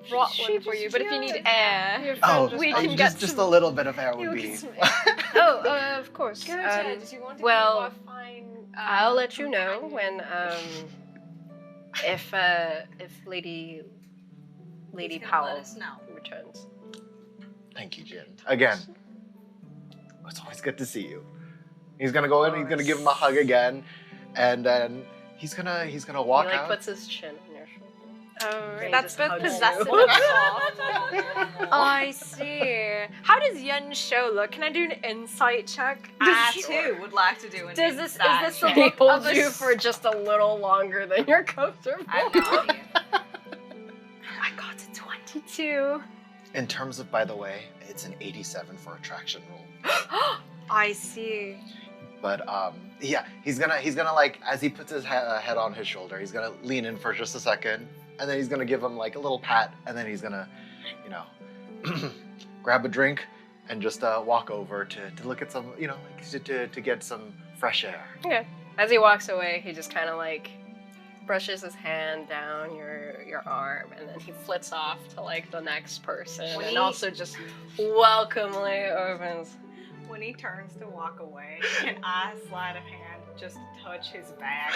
Brought She one for you, just but if you need yelled. air, Oh, we oh, can get just some. a little bit of air You would get be. some air. Of course. Go ahead. Do you want to well, keep our fine? I'll let you know companion? when if Lady He's gonna Powell let us know. returns. Thank you, Jen. Again, it's always good to see you. He's gonna go in. He's gonna give him a hug again, and then he's gonna walk He like out. puts his chin on your shoulder. Oh, He that's just both hugs possessive you. and soft. I see. How does Yen's show look? Can I do an insight check? I Does- too would like to do an Does this- is inside this the check. He look holds of a you s- for just a little longer than you're comfortable. I have no idea. I got a 22. In terms of, by the way, it's an 87 for attraction roll. I see. But yeah, he's gonna like, as he puts his head on his shoulder, he's gonna lean in for just a second, and then he's gonna give him like a little pat, and then he's gonna, you know, grab a drink and just walk over to look at some, you know, like to get some fresh air. Okay. As he walks away, he just kind of like brushes his hand down your arm, and then he flits off to like the next person, and also just welcomely opens. When he turns to walk away, can I, sleight of hand, just touch his back?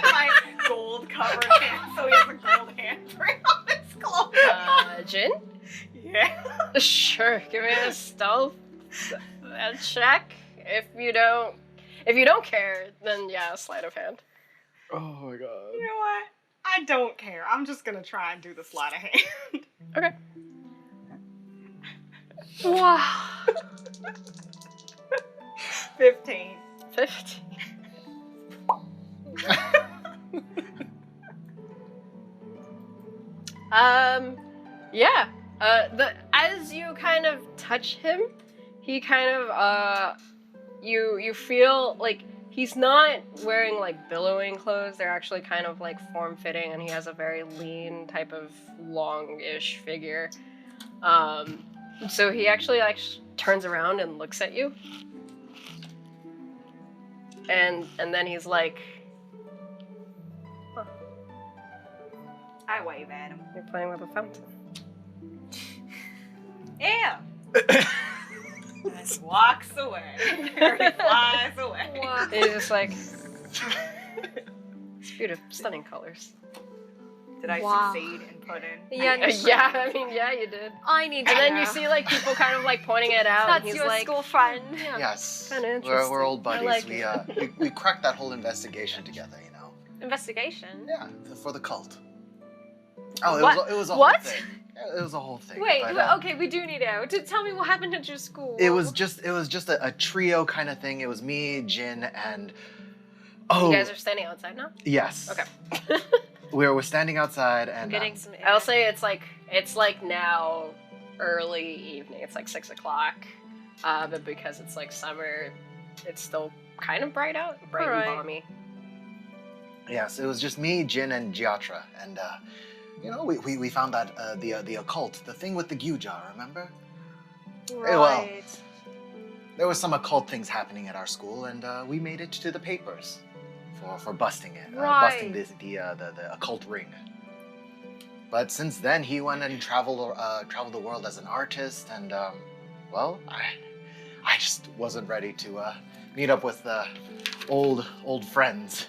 My gold covered hand, so he has a gold handprint on his clothes. Jin? Yeah. Sure, give me a stealth check. If you don't care, then yeah, sleight of hand. Oh my god. You know what? I don't care. I'm just gonna try and do the sleight of hand. Okay. Wow. 15. 15. Yeah. As you kind of touch him, he kind of you feel like he's not wearing like billowing clothes. They're actually kind of like form-fitting, and he has a very lean type of long-ish figure. So he actually like turns around and looks at you. And then he's like, huh. I wave at him. You're playing with a fountain. Yeah. And he walks away. Or he flies away. Wow. He's just like, it's beautiful, stunning colors. Did I Wow. succeed in putting? Yeah, no, Yeah, I mean, yeah, you did. I need to And then know. you see like people kind of like pointing it out. That's and he's your like, school friend. Yeah. Yes. Kinda We're interesting. old I buddies. like we cracked that whole investigation together, you know. Investigation? Yeah, for the cult. Oh, What? it was a What? whole thing. It was a whole thing. Wait, but, okay, we do need to know. Tell me what happened at your school. It was just a trio kind of thing. It was me, Jin, and oh, You guys are standing outside now? yes. Okay. We're standing outside and getting some air. I'll say it's like now early evening. It's like 6 o'clock. But because it's like summer, it's still kind of bright out, bright Alright. and balmy. yes, it was just me, Jin, and Giatra, and you know, we found that the occult, the thing with the Gyu jar, remember? Right. well, There was some occult things happening at our school, and we made it to the papers for busting it, busting Right. the occult ring. But since then, he went and traveled the world as an artist, and well, I just wasn't ready to meet up with old friends.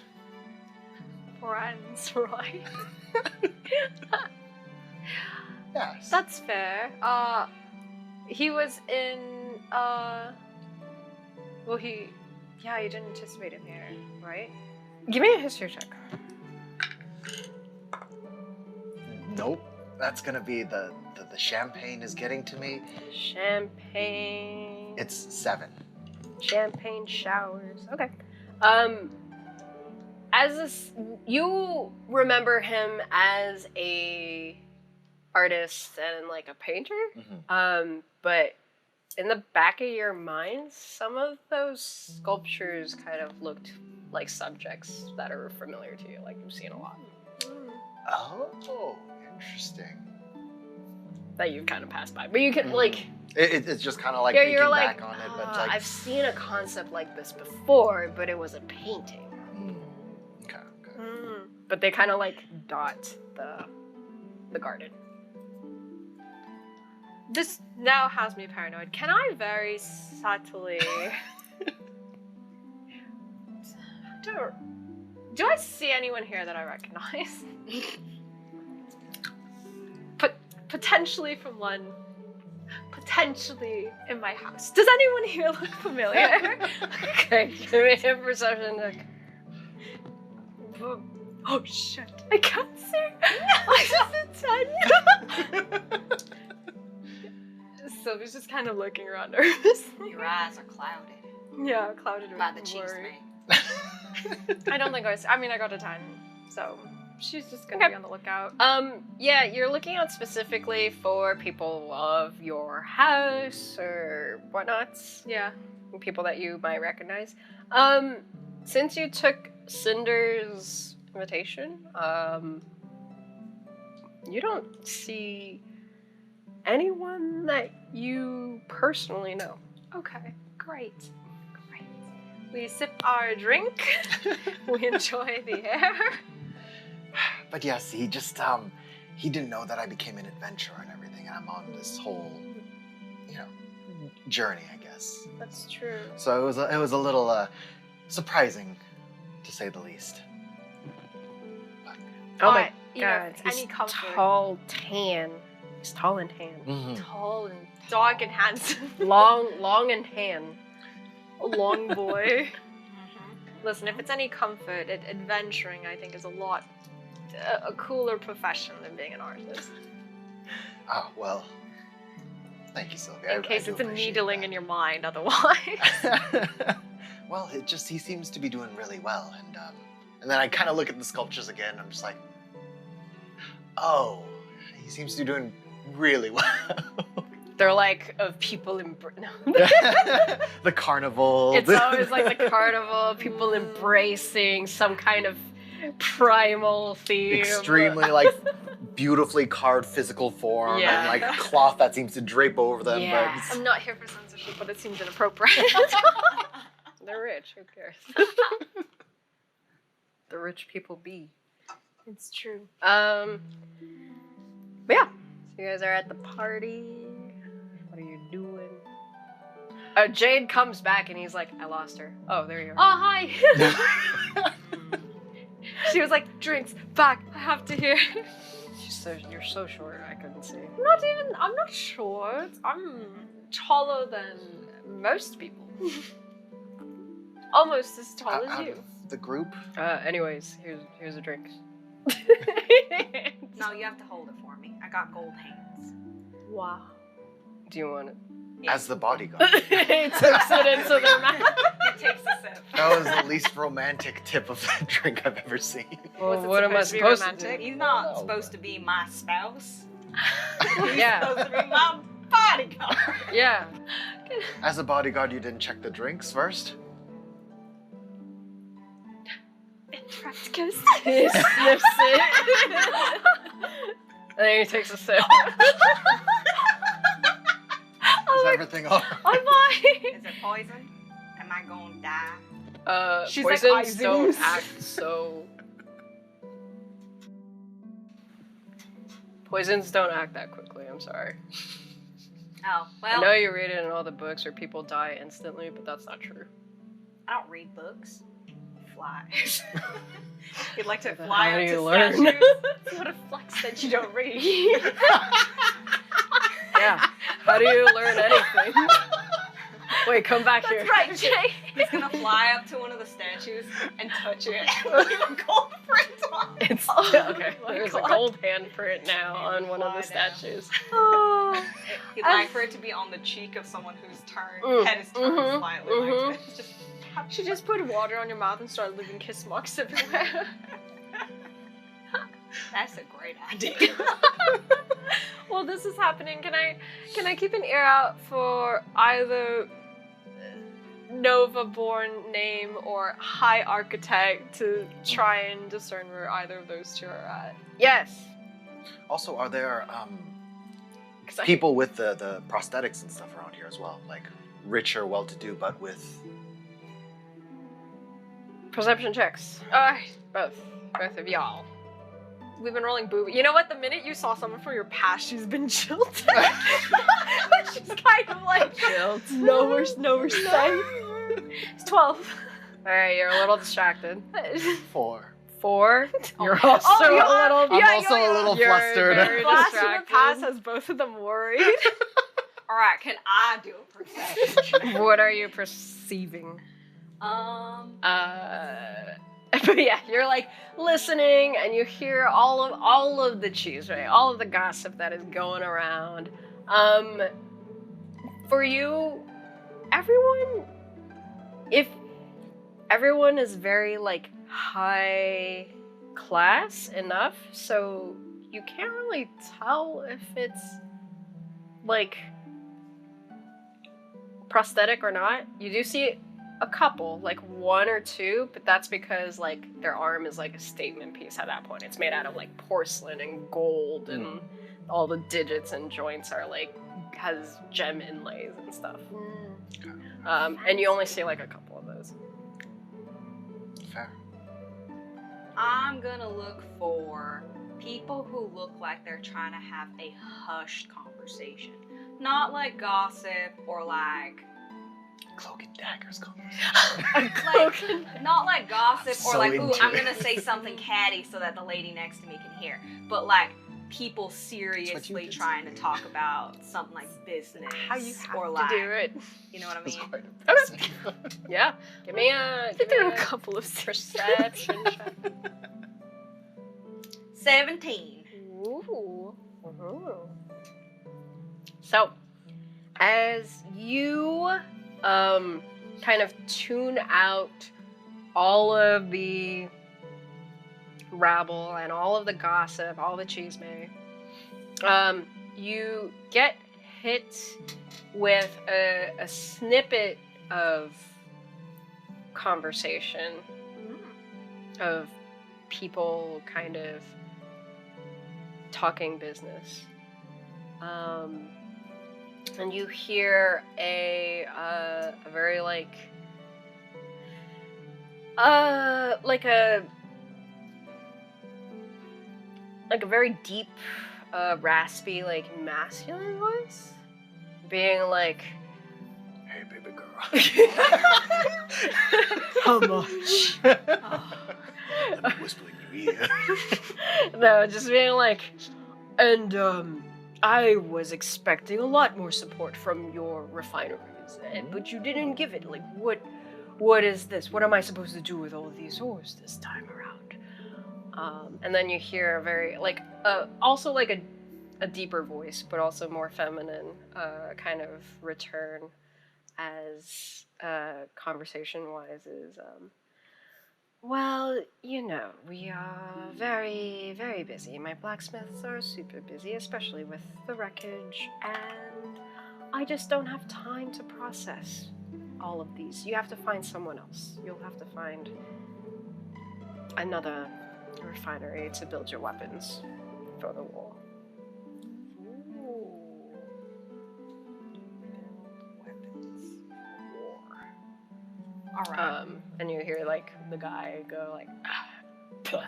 Friends, right? Yes. That's fair. He was in, well, you didn't anticipate him here, right? Give me a history check. Nope. That's gonna be the champagne is getting to me. Champagne. It's 7. Champagne showers. Okay. You remember him as a artist and like a painter. Mm-hmm. But in the back of your mind, some of those sculptures kind of looked like subjects that are familiar to you, like you've seen a lot. Oh, interesting. That you've kind of passed by. But you can like It's just kind of like you're thinking like, back on it, but it's like I've seen a concept like this before, but it was a painting. Okay. But they kind of like dot the garden. This now has me paranoid. Can I very subtly... Do I see anyone here that I recognize? Potentially from London. Potentially in my house. Does anyone here look familiar? Okay, give me a perception check. Oh shit! I can't see. I just a 10. Sylvie's just kind of looking around nervously. Your eyes are clouded Yeah, clouded by the with cheese worry. man. I don't think I got a 10, so she's just gonna Okay. be on the lookout. Yeah, you're looking out specifically for people of your house or whatnot. Yeah. People that you might recognize. Since you took Cinder's invitation, you don't see anyone that you personally know. Okay, great. We sip our drink. We enjoy the air. But yes, he just he didn't know that I became an adventurer and everything, and I'm on this whole, you know, journey, I guess. That's true. So it was a little surprising, to say the least. Oh my You know, god, if it's he's any comfort. tall, tan. He's tall and tan. Mhm. Tall and dark and handsome. Long and tan. A long boy. Listen, if it's any comfort, adventuring, I think, is a cooler profession than being an artist. Oh well. Thank you, Sylvia. In case it's a needling in your mind, otherwise. Well, he seems to be doing really well, and then I kind of look at the sculptures again. I'm just like, oh, he seems to be doing really well. They're like of people in Britain. The carnival. It's always like the carnival, people embracing some kind of primal theme. Extremely like beautifully carved physical form Yeah. and like cloth that seems to drape over them. Yeah. But it's- I'm not here for censorship, but it seems inappropriate. They're rich, who cares? The rich people be. It's true. But yeah. So you guys are at the party. What are you doing? Jade comes back and he's like, I lost her. Oh, there you are. Oh, hi! She was like, drinks, back, I have to hear. You're so short, I couldn't see. I'm not short. I'm taller than most people. Almost as tall as out you. of the group. Anyways, here's a drink. No, you have to hold it for me. I got gold hands. Wow. Do you want it? As the bodyguard. He tips it into their mouth. He takes a sip. That was the least romantic tip of that drink I've ever seen. Well, Was it what am I supposed supposed to to be do? He's not No, supposed to be my spouse. He's Yeah. supposed to be my bodyguard. Yeah. As a bodyguard, you didn't check the drinks first? Practicus. He sniffs it. And then he takes a sip. Is everything all right? I'm fine. Is it poison? Am I gonna die? She's like, Poisons "I don't Zeus." act so. Poisons don't act that quickly. I'm sorry. Oh, I know well, you read it in all the books where people die instantly, but that's not true. I don't read books. Flies. You'd like to How fly do up you to learn? statues? What a flex that you don't read. Yeah. How do you learn anything? Wait, come back here. That's right, Jay. He's gonna fly up to one of the statues and touch it and leave a gold print on it. It's okay. my There's God. a gold handprint now on one of the Fly down. statues. Oh. He'd like for it to be on the cheek of someone whose head is turned Mhm, slightly mhm. like this. Just She just put water on your mouth and started leaving kiss marks everywhere. that's a great idea. While this is happening, can I keep an ear out for either Novaeborne name or High Architect to try and discern where either of those two are at? Yes. Also, are there 'Cause I- people with the prosthetics and stuff around here as well? Like richer, well-to-do, but with... Perception checks. Both of y'all. We've been rolling booby. You know what? The minute you saw someone from your past, she's been jilted. She's kind of like Chilled. nowhere safe. It's 12. All right, you're a little distracted. 4. 4. You're Oh, also you a are? little. I'm Yeah, also yeah, a little You're flustered. very Blast from the distracted. past has both of them worried. All right, can I do a perception check? What are you perceiving? But yeah, you're like listening, and you hear all of the cheese, right? All of the gossip that is going around. For you, everyone is very like high class enough, so you can't really tell if it's like prosthetic or not. You do see a couple, like 1 or 2, but that's because like their arm is like a statement piece at that point. It's made out of like porcelain and gold, and all the digits and joints are like has gem inlays and stuff. And you only see like a couple of those. Fair. I'm I'm gonna look for people who look like they're trying to have a hushed conversation. Not like gossip or like Cloak and daggers conversation. like not like gossip I'm or so like, ooh, into I'm it. gonna say something catty so that the lady next to me can hear. But like people seriously did trying to say. talk about something like business How you have or to like, do it. you know what I It's mean? quite impressive. Yeah. Give me a couple of perception check. 17. Ooh. So, as you kind of tune out all of the rabble and all of the gossip, all the chisme, you get hit with a snippet of conversation of people kind of talking business. And you hear a very like a very deep, raspy, like masculine voice, being like, Hey, baby girl. "How much?" Let me whisper in your ear. No, just being like, and I was expecting a lot more support from your refineries, but you didn't give it. Like, what is this? What am I supposed to do with all of these ores this time around? And then you hear a very, like, also like a deeper voice, but also more feminine, kind of return as conversation-wise is, well, you know, we are very, very busy. My blacksmiths are super busy, especially with the wreckage, and I just don't have time to process all of these. You have to find someone else. You'll have to find another refinery to build your weapons for the war. All right. And you hear like the guy go like, "Puh,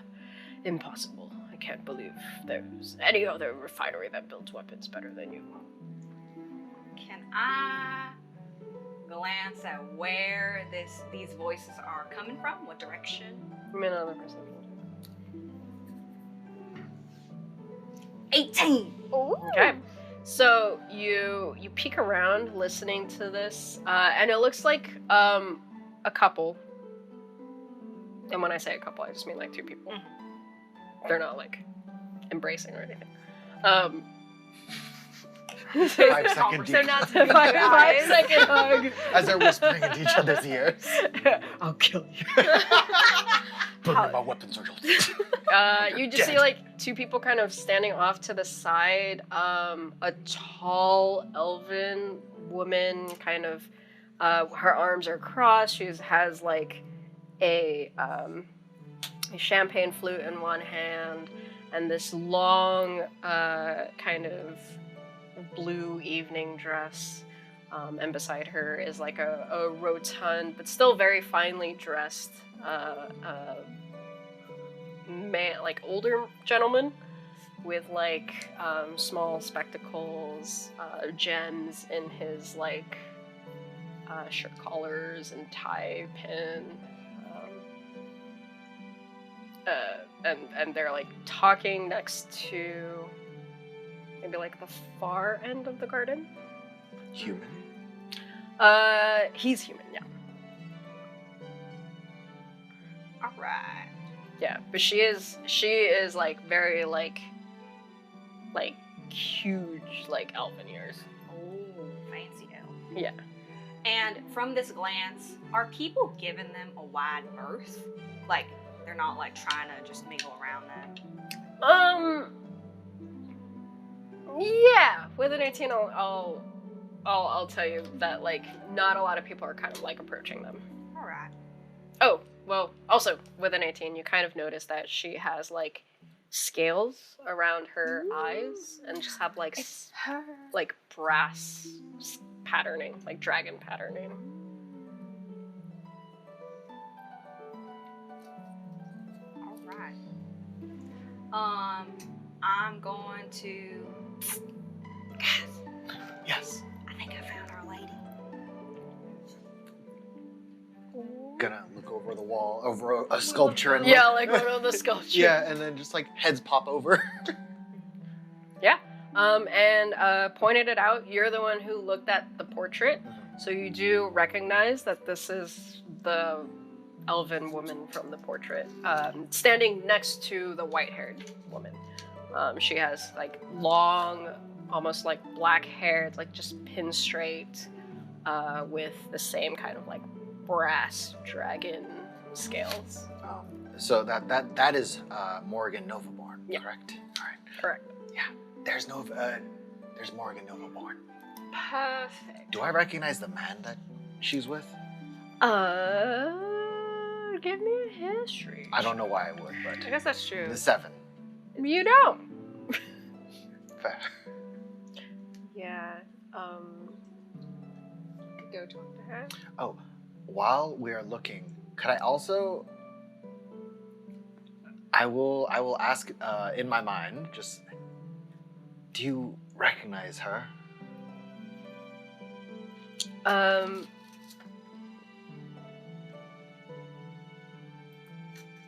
impossible. I can't believe there's any other refinery that builds weapons better than you." Can I glance at where these voices are coming from? What direction? Give me another perception. 18. Okay. So you peek around listening to this, and it looks like a couple. And when I say a couple, I just mean like two people. They're not like embracing or anything. 5 second So deep. not to 5-second hug. As they're whispering into each other's ears. I'll kill you. Bring me my weapons or you'll You just see like two people kind of standing off to the side. A tall elven woman, kind of, her arms are crossed. She has like a champagne flute in one hand, and this long, kind of blue evening dress. And beside her is like a rotund, but still very finely dressed, man, like older gentleman with like small spectacles, gems in his like shirt collars and tie pin, and they're like talking next to maybe like the far end of the garden. Human. He's human, yeah. All right. Yeah, but she is like very like huge, like elven ears. Oh, fancy elf. Yeah. And from this glance, are people giving them a wide berth? Like they're not like trying to just mingle around them. Yeah. With an 18, I'll tell you that like not a lot of people are kind of like approaching them. All right. Oh, well, also with an 18, you kind of notice that she has like scales around her eyes and just have like like brass patterning, like dragon patterning. All right. I'm going to. Guys, Yes. I think I found our lady. Gonna look over the wall, over a sculpture, and Yeah, look. like one of the sculptures. Yeah, and then just like heads pop over. Yeah. Pointed it out. You're the one who looked at the portrait, so you do recognize that this is the elven woman from the portrait, standing next to the white-haired woman. She has like long, almost like black hair. It's like just pin straight, with the same kind of like brass dragon scales. So that is Morgan Novaeborne, Yeah. correct? All right. Correct. Yeah. There's Morgan Novaeborne. Perfect. Do I recognize the man that she's with? Give me a history. I don't know why I would, I but guess that's true. the 7. You don't. Fair. Yeah. Could go talk to her. Oh, while we are looking, could I also? I will ask in my mind. Just, do you recognize her?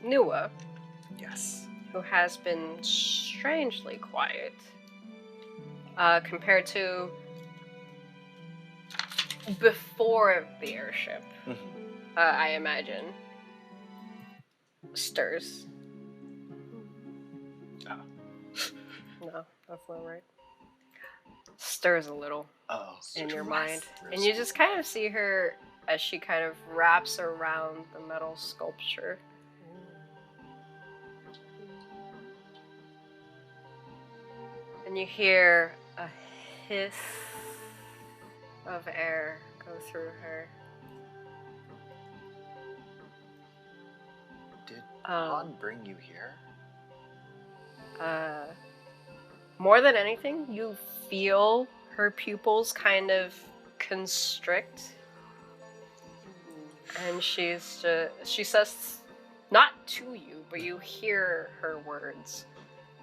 Nua, Yes. who has been strangely quiet, compared to before the airship, I imagine, stirs. No, that's not right. Stirs a little Oh. in your mind. And you just kind of see her as she kind of wraps around the metal sculpture. And you hear a hiss of air go through her. Did Han bring you here? More than anything, you feel her pupils kind of constrict. And she says, not to you, but you hear her words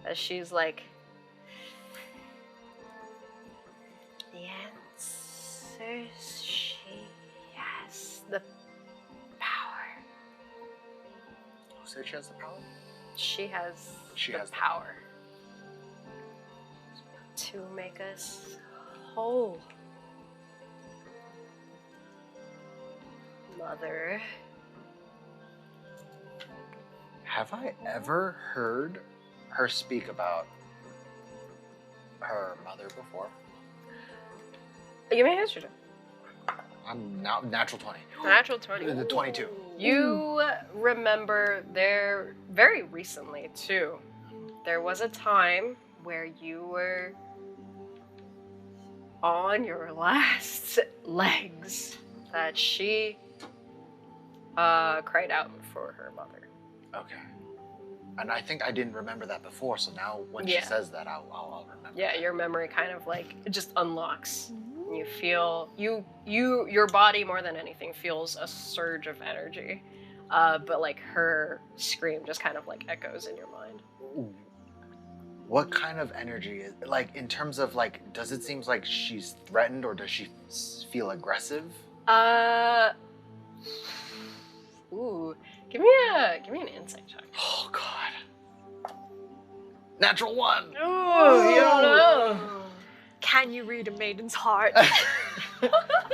as she's like, the answer is she has the power. Who said she has the power? She has the power to make us whole. Mother. Have I ever heard her speak about her mother before? Give me a history check. I'm now natural 20. Natural 20. The 22. You remember there very recently too. There was a time where you were on your last legs that she cried out for her mother. Okay. And I think I didn't remember that before, so now when she says that, I'll remember. Yeah, your memory kind of like it just unlocks. You feel your body more than anything feels a surge of energy, but like her scream just kind of like echoes in your mind. Ooh. What kind of energy is like in terms of like? Does it seem like she's threatened, or does she feel aggressive? Ooh, give me an insight check. Oh God. Natural 1. Ooh, you don't know. Can you read a maiden's heart?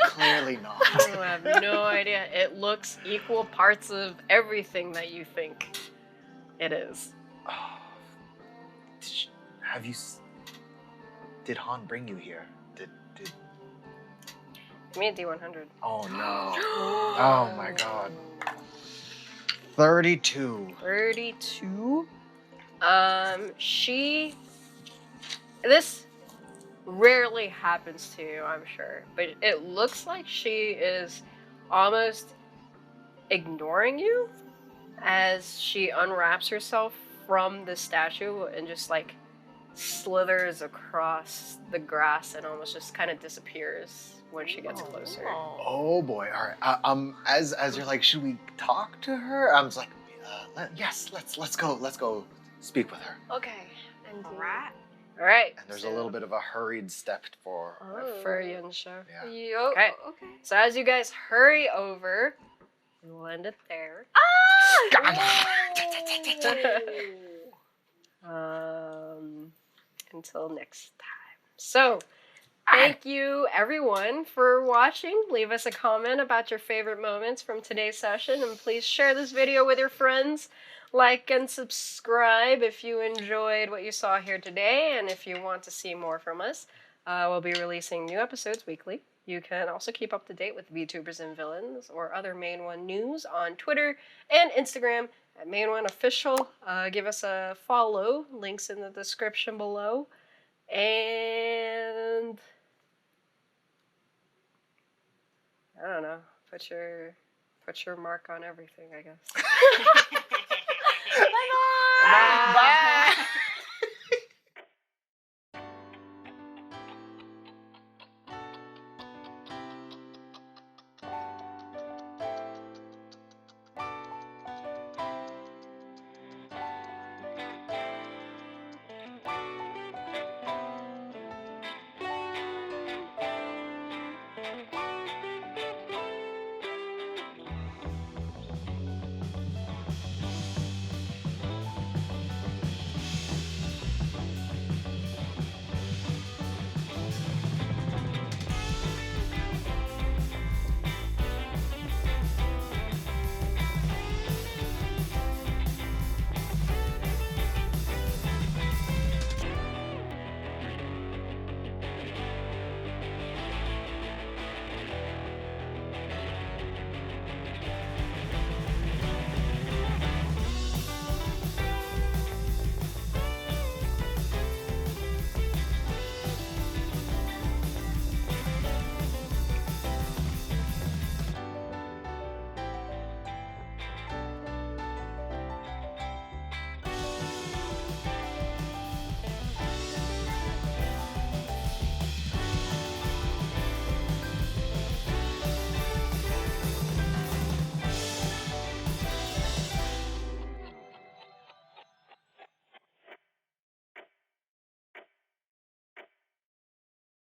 Clearly not. I have no idea. It looks equal parts of everything that you think it is. Oh. Did Han bring you here? Did Give me a D100. Oh no. Oh my God. 32. 32. This rarely happens to you, I'm sure, but it looks like she is almost ignoring you as she unwraps herself from the statue and just like slithers across the grass and almost just kind of disappears when she gets closer. Oh boy. All right. As you're like, should we talk to her? I'm just like, yes. Let's go. speak with her. Okay. And All right. All right. And there's a little bit of a hurried step for. for Yunsho. Yeah. Okay. Okay. So as you guys hurry over, we'll end it there. Until next time. So, thank you everyone for watching. Leave us a comment about your favorite moments from today's session, and please share this video with your friends. Like and subscribe if you enjoyed what you saw here today, and if you want to see more from us. We'll be releasing new episodes weekly. You can also keep up to date with VTubers and Villains or other Main One news on Twitter and Instagram at Main One Official. Give us a follow. Links in the description below. And I don't know. Put your mark on everything, I guess. Bye-bye. Bye.